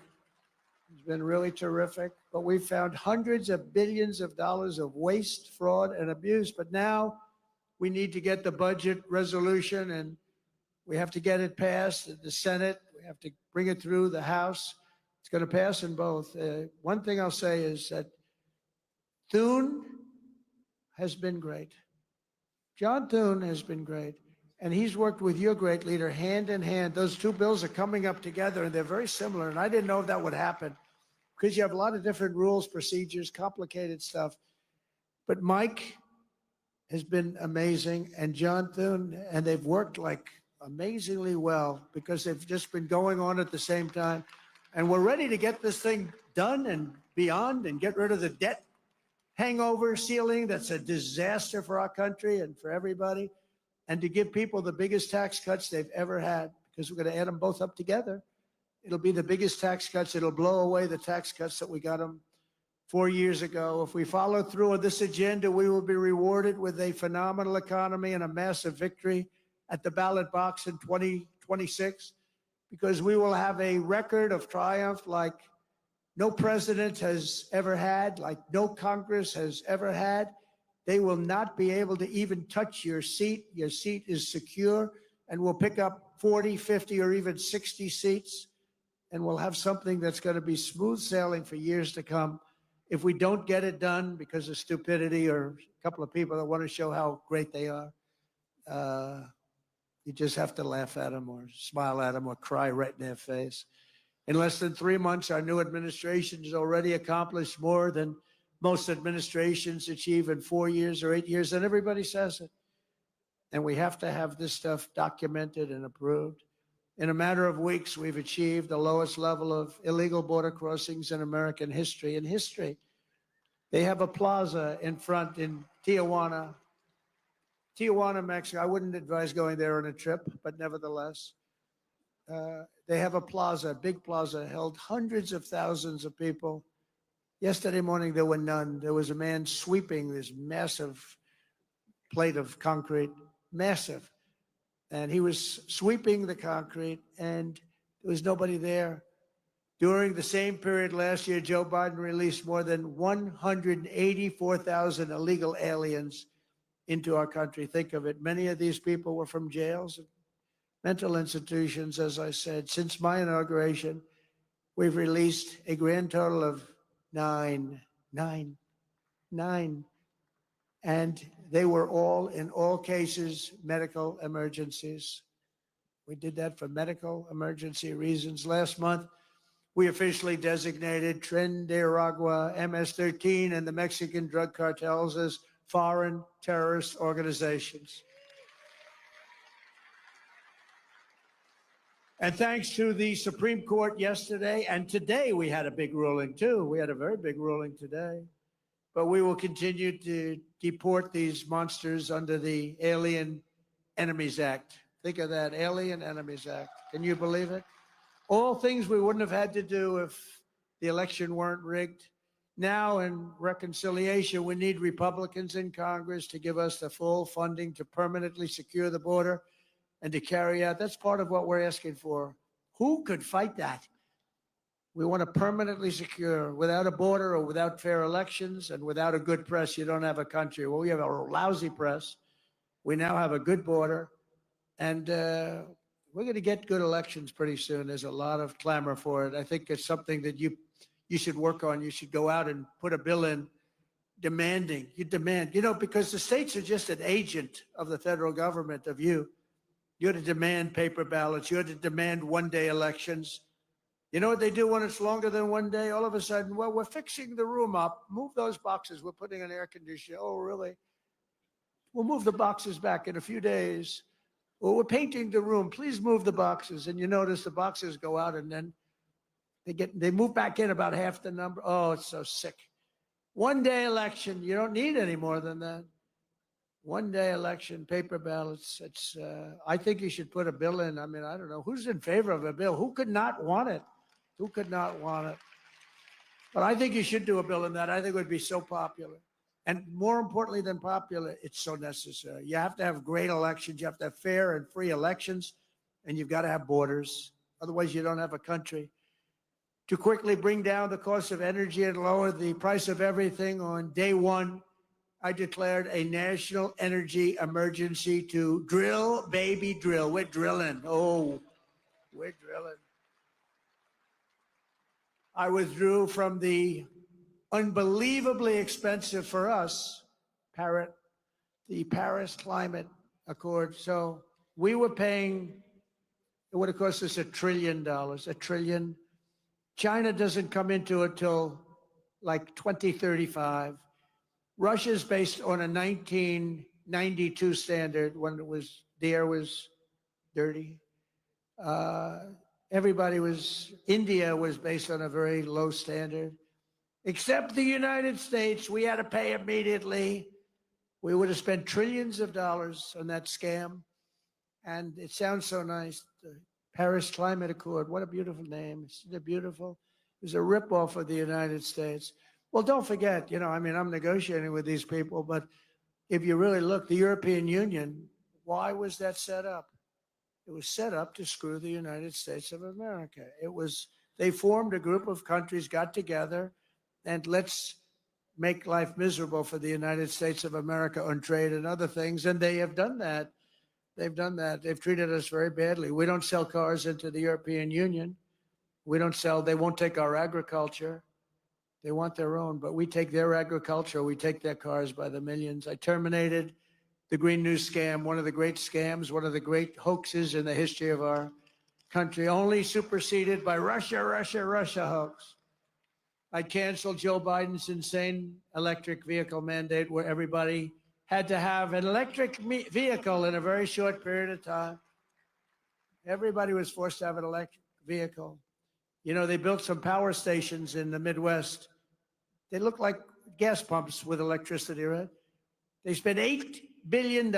He's been really terrific. But we've found hundreds of billions of dollars of waste, fraud, and abuse. But now we need to get the budget resolution, and we have to get it passed in the Senate. We have to bring it through the House. It's going to pass in both. One thing I'll say is that Thune has been great. John Thune has been great. And he's worked with your great leader hand in hand. Those two bills are coming up together, and they're very similar. And I didn't know if that would happen because you have a lot of different rules, procedures, complicated stuff. But Mike has been amazing, and John Thune, and they've worked like amazingly well because they've just been going on at the same time. And we're ready to get this thing done and beyond and get rid of the debt hangover ceiling that's a disaster for our country and for everybody, and to give people the biggest tax cuts they've ever had, because we're going to add them both up together. It'll be the biggest tax cuts. It'll blow away the tax cuts that we got them 4 years ago. If we follow through on this agenda, we will be rewarded with a phenomenal economy and a massive victory at the ballot box in 2026, because we will have a record of triumph like no president has ever had, like no Congress has ever had. They will not be able to even touch your seat. Your seat is secure, and we'll pick up 40, 50, or even 60 seats, and we'll have something that's going to be smooth sailing for years to come. If we don't get it done because of stupidity or a couple of people that want to show how great they are, you just have to laugh at them or smile at them or cry right in their face. In less than 3 months, our new administration has already accomplished more than most administrations achieve in 4 years or 8 years, and everybody says it. And we have to have this stuff documented and approved. In a matter of weeks, we've achieved the lowest level of illegal border crossings in American history. In history, they have a plaza in front in Tijuana, Mexico. I wouldn't advise going there on a trip, but nevertheless, they have a plaza, a big plaza, held hundreds of thousands of people. Yesterday morning, there were none. There was a man sweeping this massive plate of concrete, massive. And he was sweeping the concrete, and there was nobody there. During the same period last year, Joe Biden released more than 184,000 illegal aliens into our country. Think of it. Many of these people were from jails and mental institutions, as I said. Since my inauguration, we've released a grand total of nine. And they were all, in all cases, medical emergencies. We did that for medical emergency reasons. Last month, We officially designated Trinidad, MS-13, and the Mexican drug cartels as foreign terrorist organizations. And thanks to the Supreme Court yesterday, and today we had a big ruling too. We had a very big ruling today. But we will continue to deport these monsters under the Alien Enemies Act. Think of that, Alien Enemies Act. Can you believe it? All things we wouldn't have had to do if the election weren't rigged. Now, in reconciliation, we need Republicans in Congress to give us the full funding to permanently secure the border and to carry out. That's part of what we're asking for. Who could fight that? We want to permanently secure. Without a border or without fair elections and without a good press, you don't have a country. Well, we have a lousy press. We now have a good border. And we're going to get good elections pretty soon. There's a lot of clamor for it. I think it's something that you should work on. You should go out and put a bill in demanding. You demand, because the states are just an agent of the federal government, of you. You're to demand paper ballots. You're to demand one-day elections. You know what they do when it's longer than one day? All of a sudden, well, we're fixing the room up. Move those boxes. We're putting an air conditioner. Oh, really? We'll move the boxes back in a few days. Well, we're painting the room. Please move the boxes. And you notice the boxes go out and then they move back in about half the number. Oh, it's so sick. One-day election. You don't need any more than that. One-day election, paper ballots. It's. I think you should put a bill in. I mean, I don't know. Who's in favor of a bill? Who could not want it? Who could not want it? But I think you should do a bill in that. I think it would be so popular. And more importantly than popular, it's so necessary. You have to have great elections. You have to have fair and free elections. And you've got to have borders. Otherwise, you don't have a country. To quickly bring down the cost of energy and lower the price of everything, on day one, I declared a national energy emergency to drill, baby, drill. We're drilling. Oh, we're drilling. I withdrew from the unbelievably expensive for us, the Paris Climate Accord. So we were paying, it would have cost us $1 trillion, $1 trillion. China doesn't come into it till like 2035. Russia's based on a 1992 standard when the air was dirty. India was based on a very low standard. Except the United States, we had to pay immediately. We would have spent trillions of dollars on that scam. And it sounds so nice. The Paris Climate Accord, what a beautiful name. Isn't it beautiful? It was a ripoff of the United States. Well, don't forget, I'm negotiating with these people, but if you really look, the European Union, why was that set up? It was set up to screw the United States of America. They formed a group of countries, got together, and let's make life miserable for the United States of America on trade and other things. And they have done that. They've done that. They've treated us very badly. We don't sell cars into the European Union. They won't take our agriculture. They want their own, but we take their agriculture. We take their cars by the millions. I terminated the Green New scam, one of the great scams, one of the great hoaxes in the history of our country, only superseded by Russia hoax. I canceled Joe Biden's insane electric vehicle mandate where everybody had to have an electric vehicle in a very short period of time. Everybody was forced to have an electric vehicle. They built some power stations in the Midwest. They look like gas pumps with electricity, right? They spent $8 billion,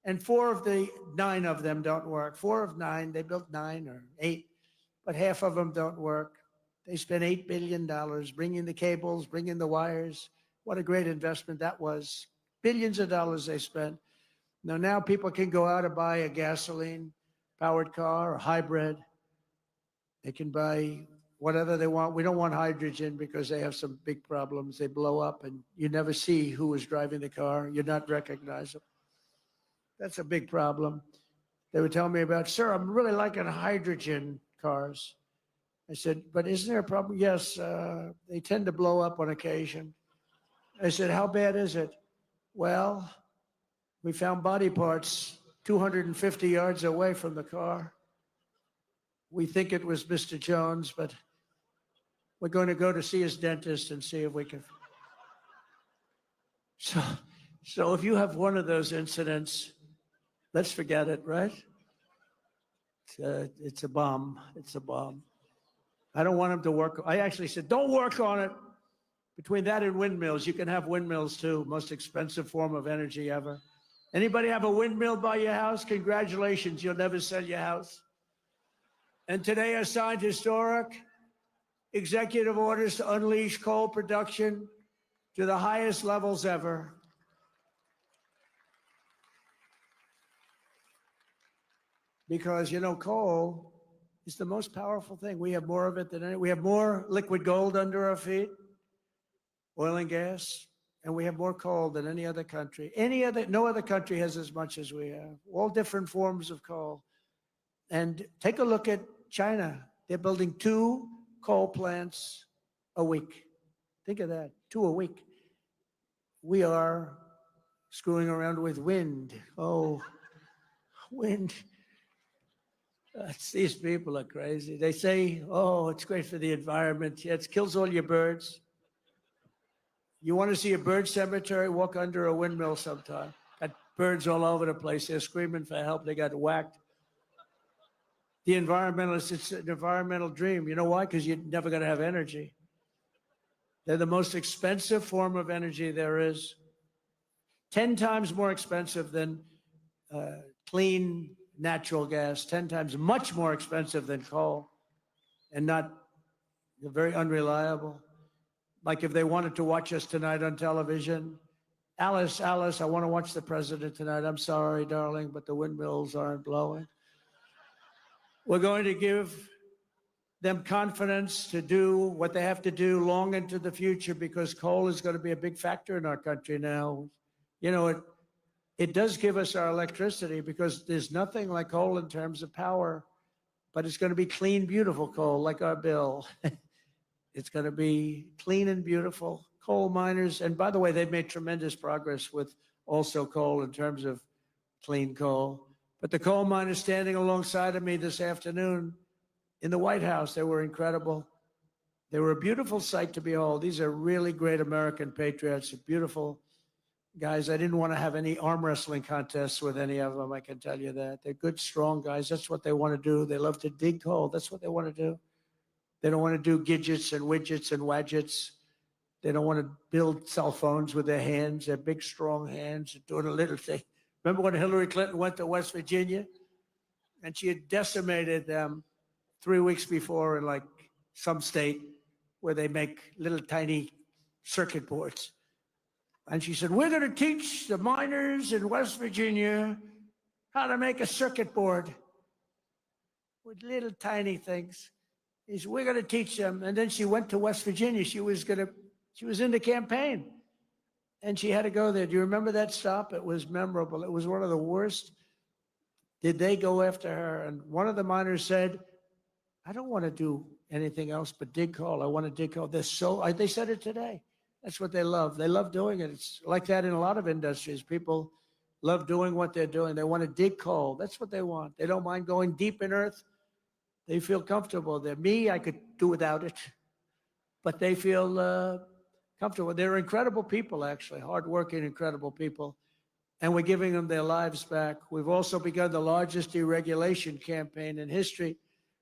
and 4 of the 9 of them don't work. 4 of 9, they built 9 or 8, but half of them don't work. They spent $8 billion bringing the cables, bringing the wires. What a great investment that was. Billions of dollars they spent. Now people can go out and buy a gasoline-powered car or hybrid. They can buy whatever they want. We don't want hydrogen because they have some big problems. They blow up and you never see who is driving the car. You're not recognizable. That's a big problem. They were telling me about, sir, I'm really liking hydrogen cars. I said, but isn't there a problem? Yes, they tend to blow up on occasion. I said, how bad is it? Well, we found body parts 250 yards away from the car. We think it was Mr. Jones, but we're going to go to see his dentist and see if we can. So if you have one of those incidents, let's forget it, right? It's a bomb. It's a bomb. I don't want him to work. I actually said, don't work on it. Between that and windmills, you can have windmills too. Most expensive form of energy ever. Anybody have a windmill by your house? Congratulations, you'll never sell your house. And today I signed historic executive orders to unleash coal production to the highest levels ever. Because, you know, coal is the most powerful thing. We have more of it than any. We have more liquid gold under our feet, oil and gas, and we have more coal than any other country. No other country has as much as we have. All different forms of coal. And take a look at China. They're building 2 coal plants a week. Think of that, 2 a week. We are screwing around with wind. Oh, wind. These people are crazy. They say, oh, it's great for the environment. Yeah, it kills all your birds. You want to see a bird cemetery? Walk under a windmill sometime. Got birds all over the place. They're screaming for help. They got whacked. The environmentalists, it's an environmental dream. You know why? Because you're never going to have energy. They're the most expensive form of energy there is. 10 times more expensive than clean natural gas, 10 times much more expensive than coal, and they're very unreliable. Like if they wanted to watch us tonight on television, Alice, I want to watch the president tonight. I'm sorry, darling, but the windmills aren't blowing. We're going to give them confidence to do what they have to do long into the future, because coal is going to be a big factor in our country now. You know, it does give us our electricity, because there's nothing like coal in terms of power, but it's going to be clean, beautiful coal, like our bill. It's going to be clean and beautiful. Coal miners, and by the way, they've made tremendous progress with also coal in terms of clean coal. But the coal miners standing alongside of me this afternoon in the White House, they were incredible. They were a beautiful sight to behold. These are really great American patriots, beautiful guys. I didn't want to have any arm wrestling contests with any of them, I can tell you that. They're good, strong guys. That's what they want to do. They love to dig coal. That's what they want to do. They don't want to do gadgets and widgets and wadgets. They don't want to build cell phones with their hands, their big, strong hands, doing a little thing. Remember when Hillary Clinton went to West Virginia and she had decimated them 3 weeks before in like some state where they make little tiny circuit boards. And she said, we're going to teach the miners in West Virginia how to make a circuit board with little tiny things. He said, we're going to teach them. And then she went to West Virginia. She was in the campaign. And she had to go there. Do you remember that stop? It was memorable. It was one of the worst. Did they go after her? And one of the miners said, I don't want to do anything else but dig coal. I want to dig coal. They said it today. That's what they love. They love doing it. It's like that in a lot of industries. People love doing what they're doing. They want to dig coal. That's what they want. They don't mind going deep in earth. They feel comfortable there. Me, I could do without it. But they feel comfortable. They're incredible people, actually, hardworking, incredible people. And we're giving them their lives back. We've also begun the largest deregulation campaign in history.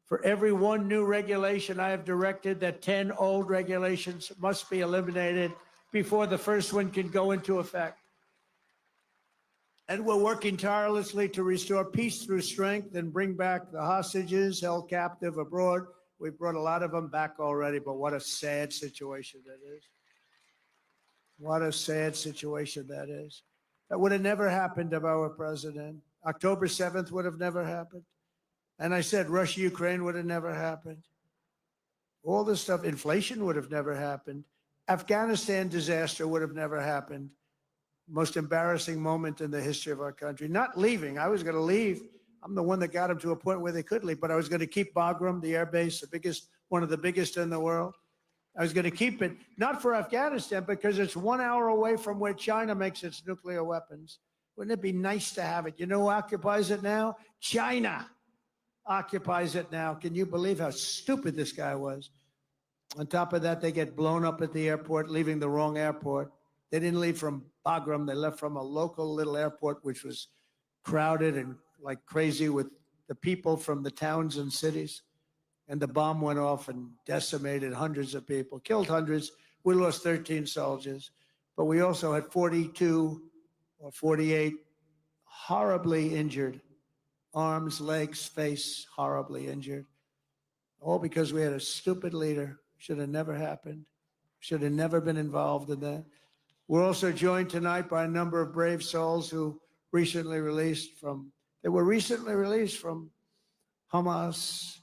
For every 1 new regulation, I have directed that 10 old regulations must be eliminated before the first one can go into effect. And we're working tirelessly to restore peace through strength and bring back the hostages held captive abroad. We've brought a lot of them back already, but what a sad situation that is. What a sad situation that is. That would have never happened to our president. October 7th would have never happened. And I said Russia-Ukraine would have never happened. All this stuff, inflation would have never happened. Afghanistan disaster would have never happened. Most embarrassing moment in the history of our country. Not leaving. I was going to leave. I'm the one that got them to a point where they could leave, but I was going to keep Bagram, the air base, one of the biggest in the world. I was going to keep it, not for Afghanistan, because it's 1 hour away from where China makes its nuclear weapons. Wouldn't it be nice to have it? You know who occupies it now? China. occupies it now. Can you believe how stupid this guy was? On top of that, they get blown up at the airport, leaving the wrong airport. They didn't leave from Bagram. They left from a local little airport, which was crowded and like crazy with the people from the towns and cities. And the bomb went off and decimated hundreds of people, killed hundreds. We lost 13 soldiers, but we also had 42 or 48 horribly injured, arms, legs, face, horribly injured. All because we had a stupid leader. Should have never happened. Should have never been involved in that. We're also joined tonight by a number of brave souls who were recently released from Hamas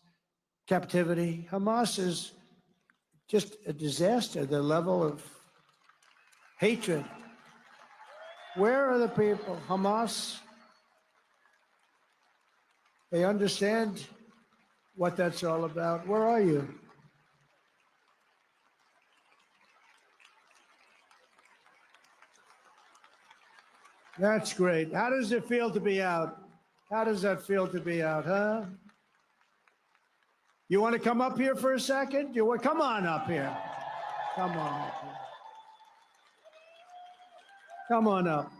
captivity. Hamas is just a disaster, the level of hatred. Where are the people? Hamas, they understand what that's all about. Where are you? That's great. How does it feel to be out? How does that feel to be out, huh? You want to come up here for a second? You want, come on up here. Come on up here. Come on up.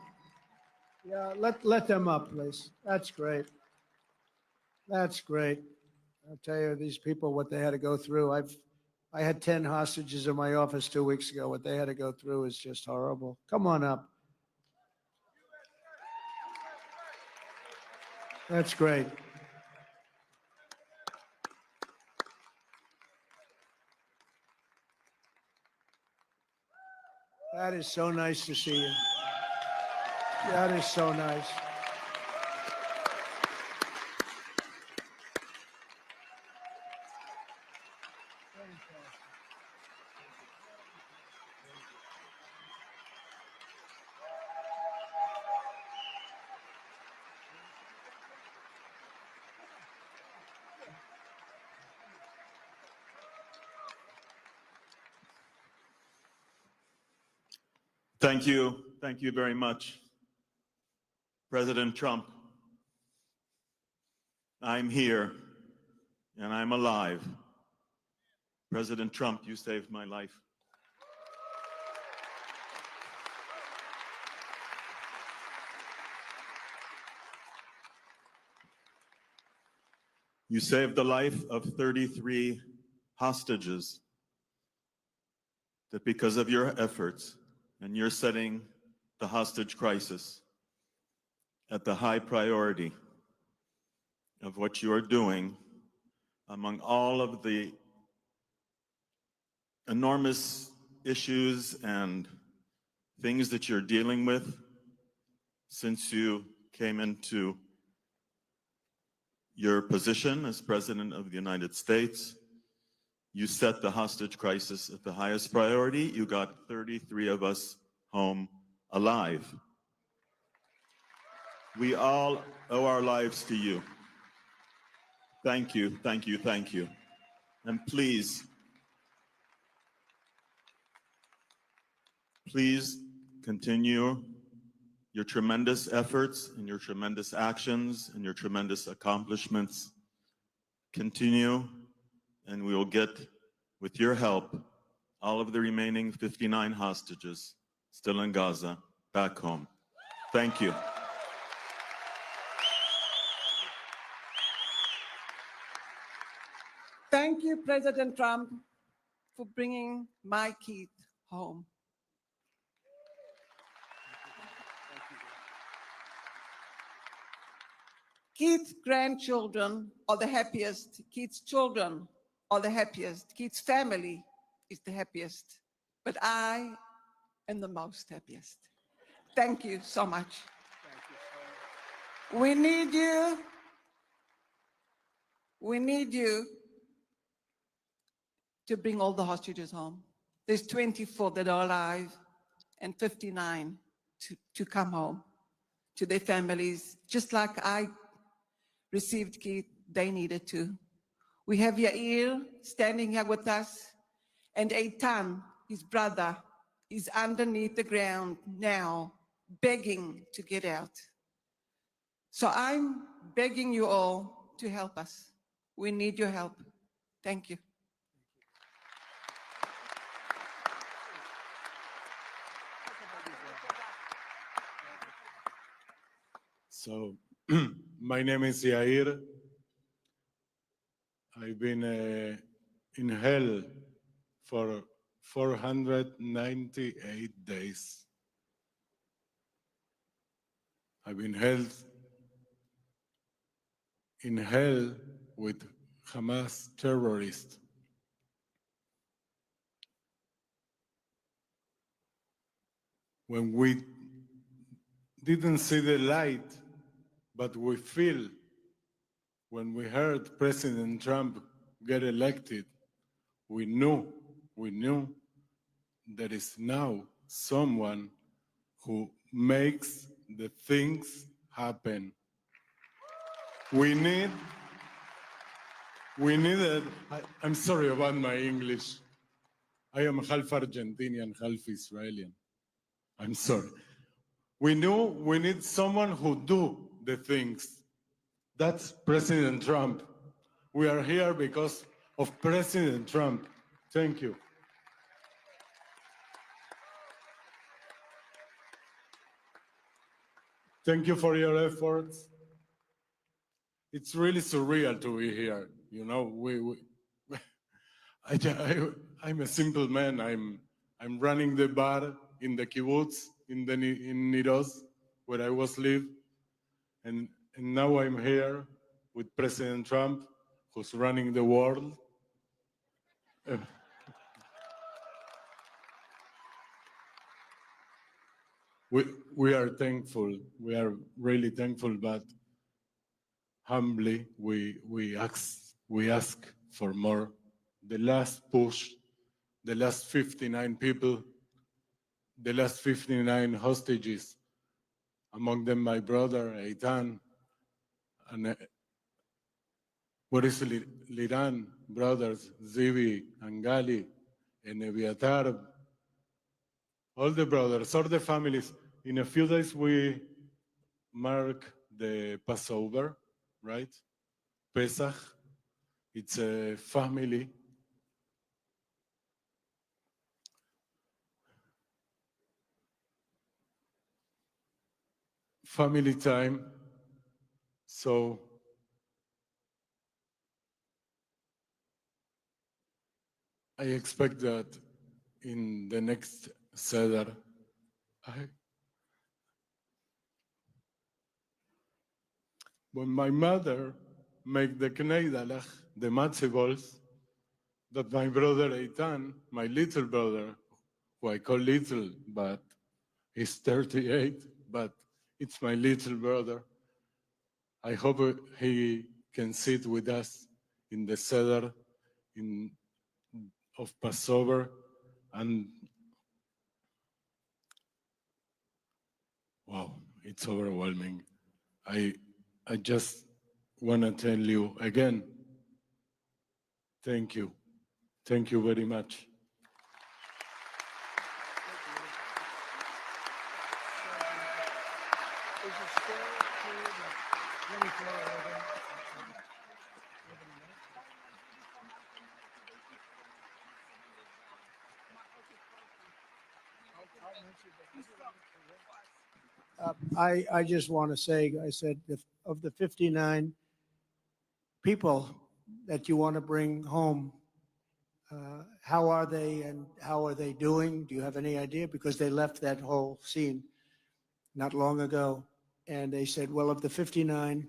Yeah, let them up, please. That's great. That's great. I'll tell you, these people, what they had to go through. I had 10 hostages in my office 2 weeks ago. What they had to go through is just horrible. Come on up. That's great. That is so nice to see you. That is so nice. Thank you. Thank you very much. President Trump, I'm here and I'm alive. President Trump, you saved my life. You saved the life of 33 hostages that because of your efforts and you're setting the hostage crisis at the high priority of what you are doing among all of the enormous issues and things that you're dealing with since you came into your position as President of the United States. You set the hostage crisis at the highest priority. You got 33 of us home alive. We all owe our lives to you. Thank you, thank you, thank you. And please continue your tremendous efforts and your tremendous actions and your tremendous accomplishments. Continue, and we will get, with your help, all of the remaining 59 hostages still in Gaza back home. Thank you. Thank you, President Trump, for bringing my kid home. Keith's grandchildren are the happiest. Keith's children are the happiest. Keith's family is the happiest. But I am the most happiest. Thank you so much. We need you. We need you to bring all the hostages home. There's 24 that are alive and 59 to come home to their families, just like I received Keith, they needed to. We have Yair standing here with us, and Eitan, his brother, is underneath the ground now, begging to get out. So I'm begging you all to help us. We need your help. Thank you. So, my name is Yair. I've been in hell for 498 days. I've been held in hell with Hamas terrorists. When we didn't see the light, but we feel when we heard President Trump get elected, we knew there is now someone who makes the things happen. We needed, I'm sorry about my English. I am half Argentinian, half Israeli. I'm sorry. We knew we need someone who do the things. That's President Trump. We are here because of President Trump. Thank you. Thank you for your efforts. It's really surreal to be here. You know, I'm a simple man. I'm running the bar in the kibbutz in Niroz, where I was live, and now I'm here with President Trump, who's running the world. We are thankful. We are really thankful, but humbly we ask for more. The last push, the last 59 people, the last 59 hostages, among them my brother Eitan, and what is Liran brothers, Zivi and Gali, and Eviatar, all the brothers, all the families. In a few days we mark the Passover, right? Pesach. It's a family time. So I expect that in the next Seder, when my mother make the kneidalach, the matzah balls, that my brother Eitan, my little brother, who I call little, but he's 38, but it's my little brother. I hope he can sit with us in the Seder of Passover, and wow, it's overwhelming. I just want to tell you again, thank you. Thank you very much. I just want to say, I said, of the 59 people that you want to bring home, how are they and how are they doing? Do you have any idea? Because they left that whole scene not long ago. And they said, well, of the 59,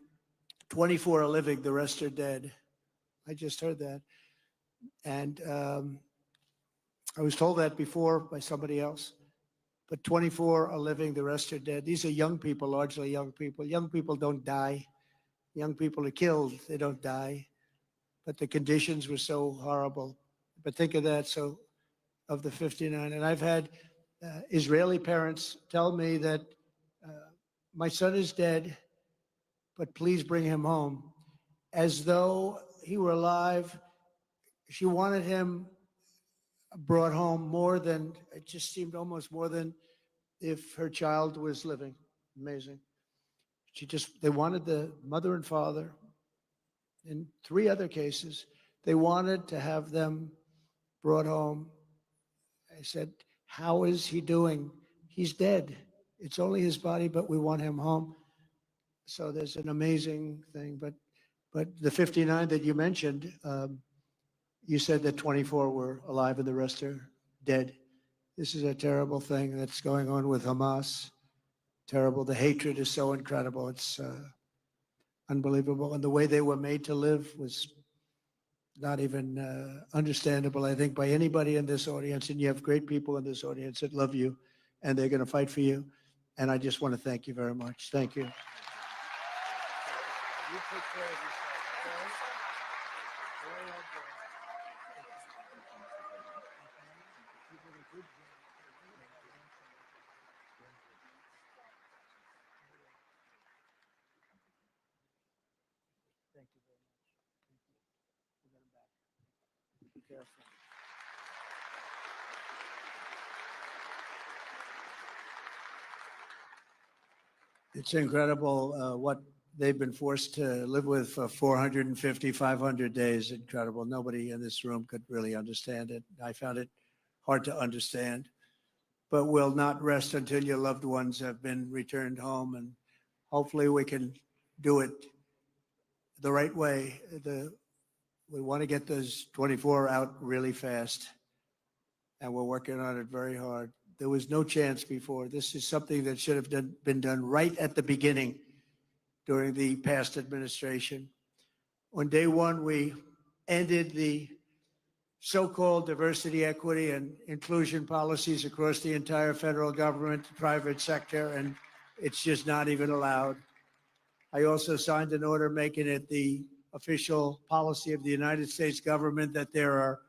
24 are living, the rest are dead. I just heard that. And I was told that before by somebody else. But 24 are living, the rest are dead. These are young people, largely young people. Young people don't die. Young people are killed, they don't die. But the conditions were so horrible. But think of that, so of the 59. And I've had Israeli parents tell me that my son is dead, but please bring him home. As though he were alive, she wanted him brought home more than, it just seemed almost more than if her child was living. Amazing. They wanted the mother and father in 3 other cases, they wanted to have them brought home. I said, how is he doing? He's dead. It's only his body, but we want him home. So there's an amazing thing. But the 59 that you mentioned, you said that 24 were alive and the rest are dead. This is a terrible thing that's going on with Hamas. Terrible. The hatred is so incredible. It's unbelievable. And the way they were made to live was not even understandable, I think, by anybody in this audience. And you have great people in this audience that love you, and they're going to fight for you. And I just want to thank you very much. Thank you. You take care of yourself, okay? Very well done. You did a good job. Thank you very much. Thank you. We'll get him back. Be careful. It's incredible what they've been forced to live with for 450, 500 days. Incredible. Nobody in this room could really understand it. I found it hard to understand, but will not rest until your loved ones have been returned home. And hopefully we can do it the right way. We want to get those 24 out really fast, and we're working on it very hard. There was no chance before. This is something that should have been done right at the beginning during the past administration. On day one, we ended the so-called diversity, equity, and inclusion policies across the entire federal government, private sector, and it's just not even allowed. I also signed an order making it the official policy of the United States government that there are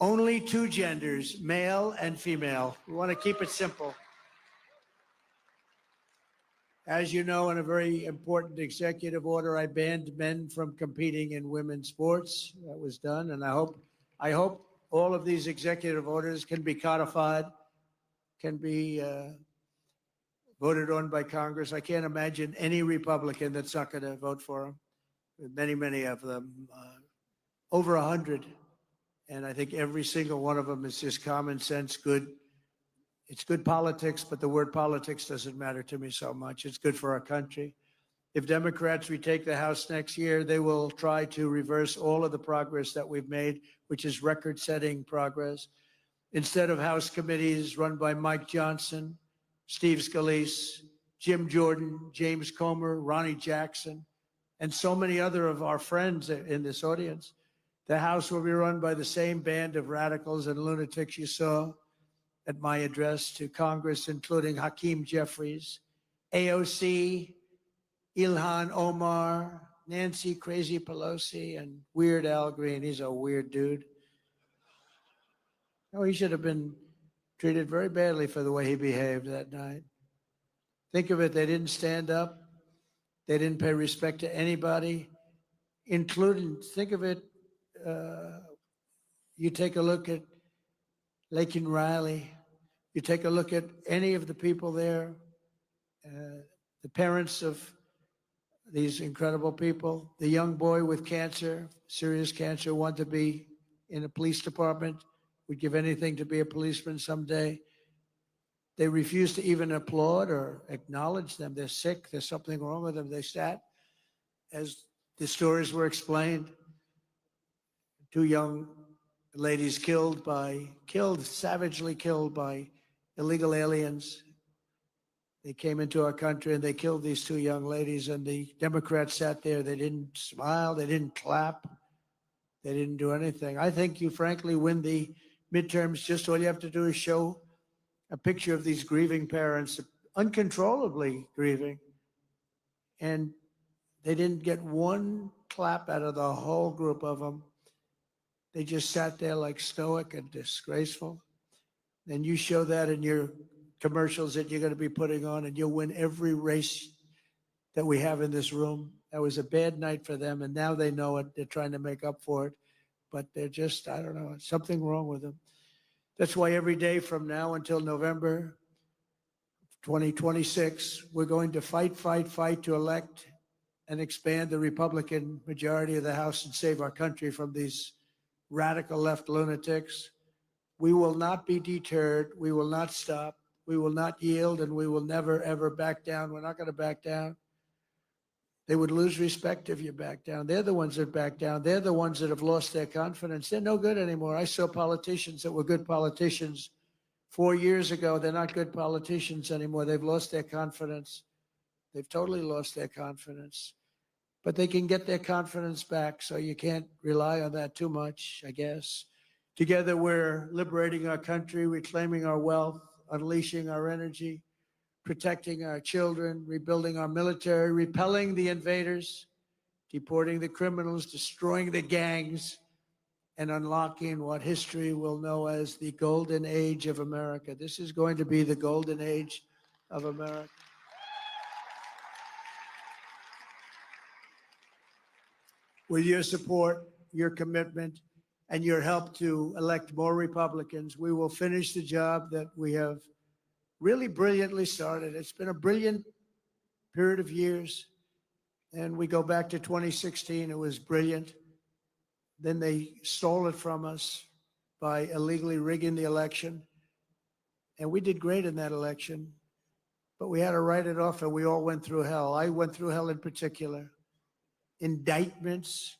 only 2 genders, male and female. We want to keep it simple. As you know, in a very important executive order, I banned men from competing in women's sports. That was done, and I hope all of these executive orders can be codified, can be voted on by Congress. I can't imagine any Republican that's not going to vote for them. Many of them, over 100. And I think every single one of them is just common sense, good. It's good politics, but the word politics doesn't matter to me so much. It's good for our country. If Democrats retake the House next year, they will try to reverse all of the progress that we've made, which is record-setting progress. Instead of House committees run by Mike Johnson, Steve Scalise, Jim Jordan, James Comer, Ronnie Jackson, and so many other of our friends in this audience, the House will be run by the same band of radicals and lunatics you saw at my address to Congress, including Hakeem Jeffries, AOC, Ilhan Omar, Nancy Crazy Pelosi, and Weird Al Green. He's a weird dude. No, he should have been treated very badly for the way he behaved that night. Think of it, they didn't stand up. They didn't pay respect to anybody, including, think of it, you take a look at Laken Riley, you take a look at any of the people there, the parents of these incredible people, the young boy with cancer, serious cancer, wanted to be in a police department, would give anything to be a policeman someday. They refused to even applaud or acknowledge them. They're sick, there's something wrong with them. They sat, as the stories were explained, 2 young ladies savagely killed by illegal aliens. They came into our country and they killed these 2 young ladies, and the Democrats sat there. They didn't smile, they didn't clap, they didn't do anything. I think you frankly win the midterms. Just all you have to do is show a picture of these grieving parents, uncontrollably grieving, and they didn't get one clap out of the whole group of them. They just sat there like stoic and disgraceful. And you show that in your commercials that you're going to be putting on, and you'll win every race that we have in this room. That was a bad night for them, and now they know it. They're trying to make up for it, but they're just, I don't know, something wrong with them. That's why every day from now until November 2026, we're going to fight to elect and expand the Republican majority of the House and save our country from these radical left lunatics. We will not be deterred. We will not stop. We will not yield, and we will never, ever back down. We're not going to back down. They would lose respect if you back down. They're the ones that back down. They're the ones that have lost their confidence. They're no good anymore. I saw politicians that were good politicians 4 years ago. They're not good politicians anymore. They've lost their confidence. They've totally lost their confidence. But they can get their confidence back, so you can't rely on that too much, I guess. Together, we're liberating our country, reclaiming our wealth, unleashing our energy, protecting our children, rebuilding our military, repelling the invaders, deporting the criminals, destroying the gangs, and unlocking what history will know as the golden age of America. This is going to be the golden age of America. With your support, your commitment, and your help to elect more Republicans, we will finish the job that we have really brilliantly started. It's been a brilliant period of years. And we go back to 2016, it was brilliant. Then they stole it from us by illegally rigging the election. And we did great in that election, but we had to write it off, and we all went through hell. I went through hell in particular. Indictments.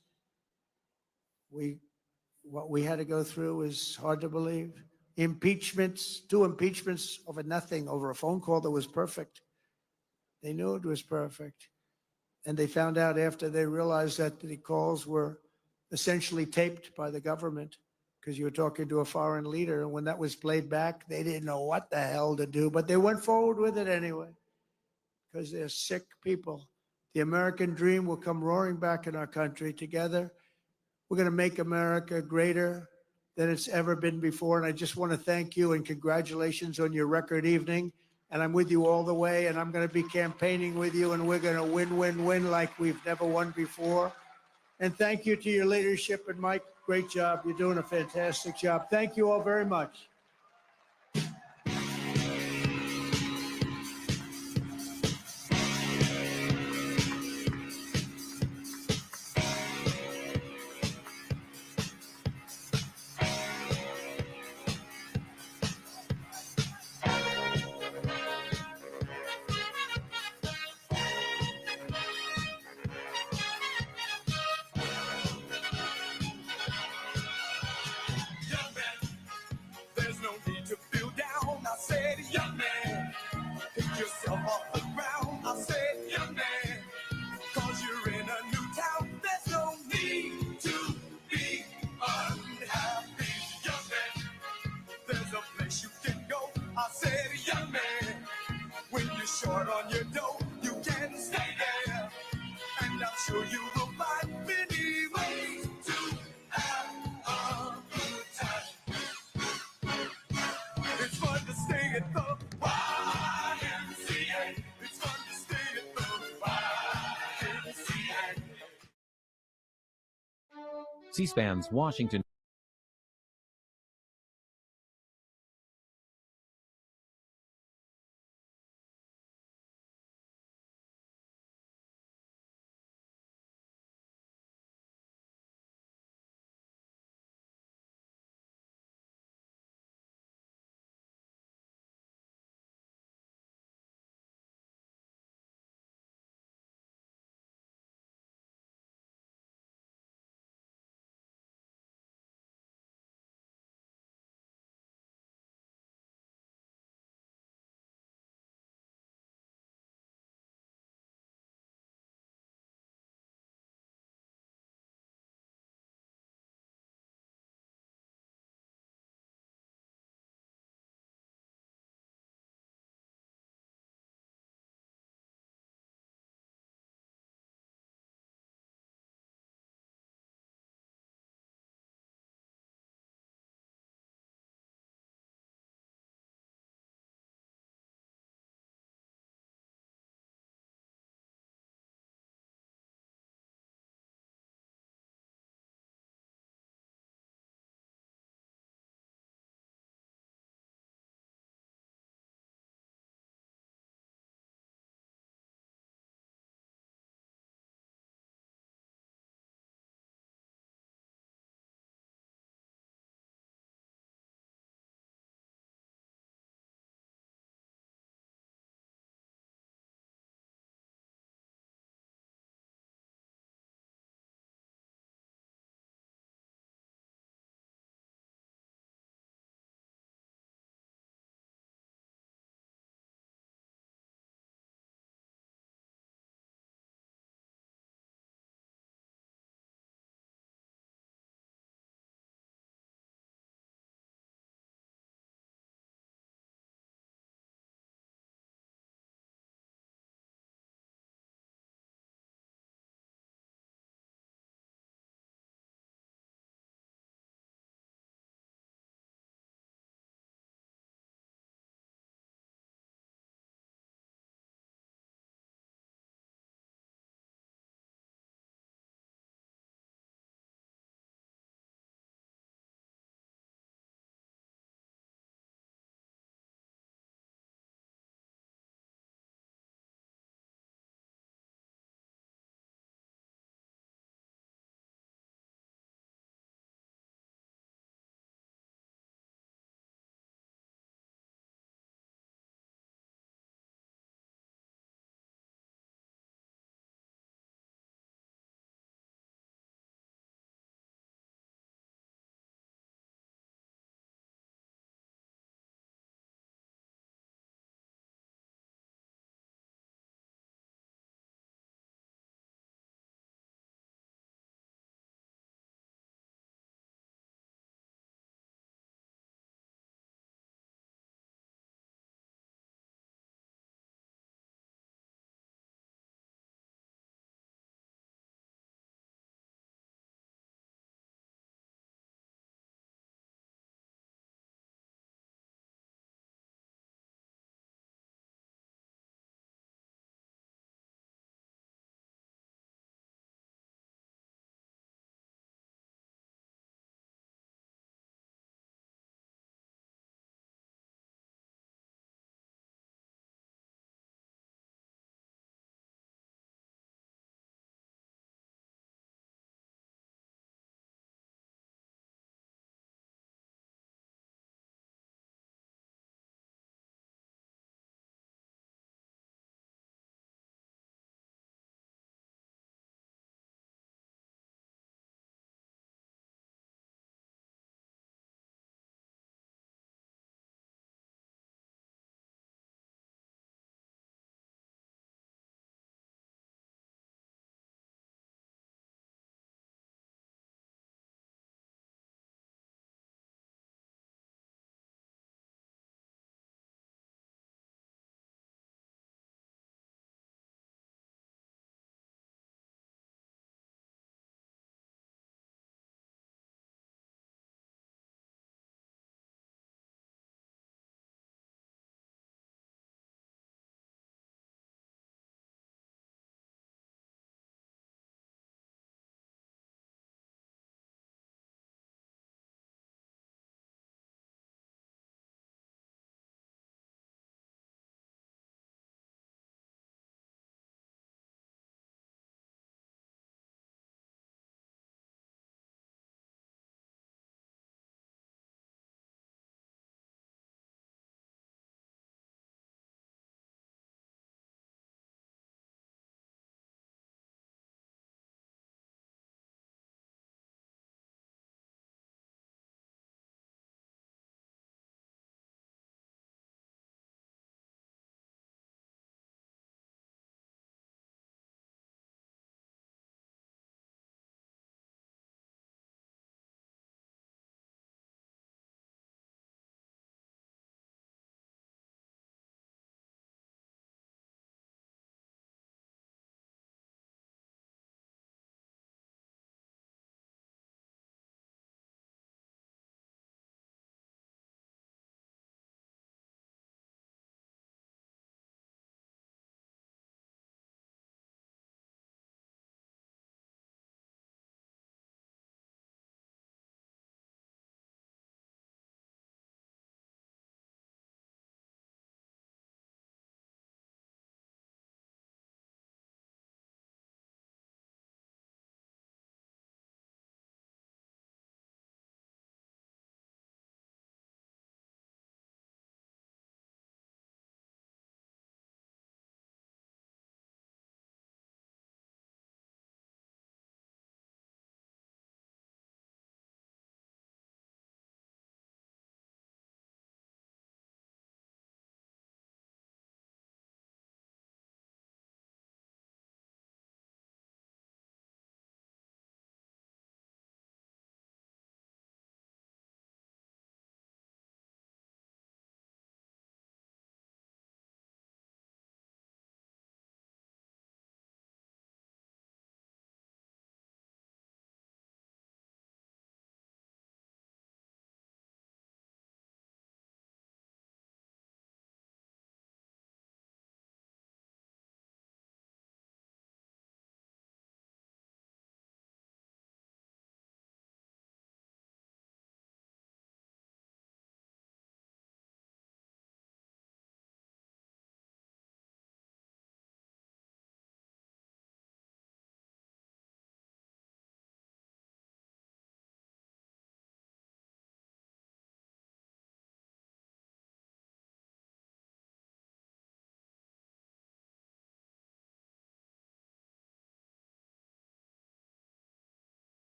What we had to go through is hard to believe. Impeachments, 2 impeachments over nothing, over a phone call that was perfect. They knew it was perfect. And they found out after they realized that the calls were essentially taped by the government because you were talking to a foreign leader. And when that was played back, they didn't know what the hell to do, but they went forward with it anyway because they're sick people. The American dream will come roaring back in our country. Together, we're going to make America greater than it's ever been before. And I just want to thank you and congratulations on your record evening. And I'm with you all the way, and I'm going to be campaigning with you, and we're going to win, win, win like we've never won before. And thank you to your leadership. And Mike, great job. You're doing a fantastic job. Thank you all very much. Young man, there's no need to feel down. I said, young man, pick yourself off the ground. I said, young man, cause you're in a new town. There's no need to be unhappy. Young man, there's a place you can go. I said, young man, when you're short on your dough, you can stay there. And I'm sure you will find many ways to have a good time. It's fun to stay at the YMCA. It's fun to stay at the YMCA. C-SPAN's Washington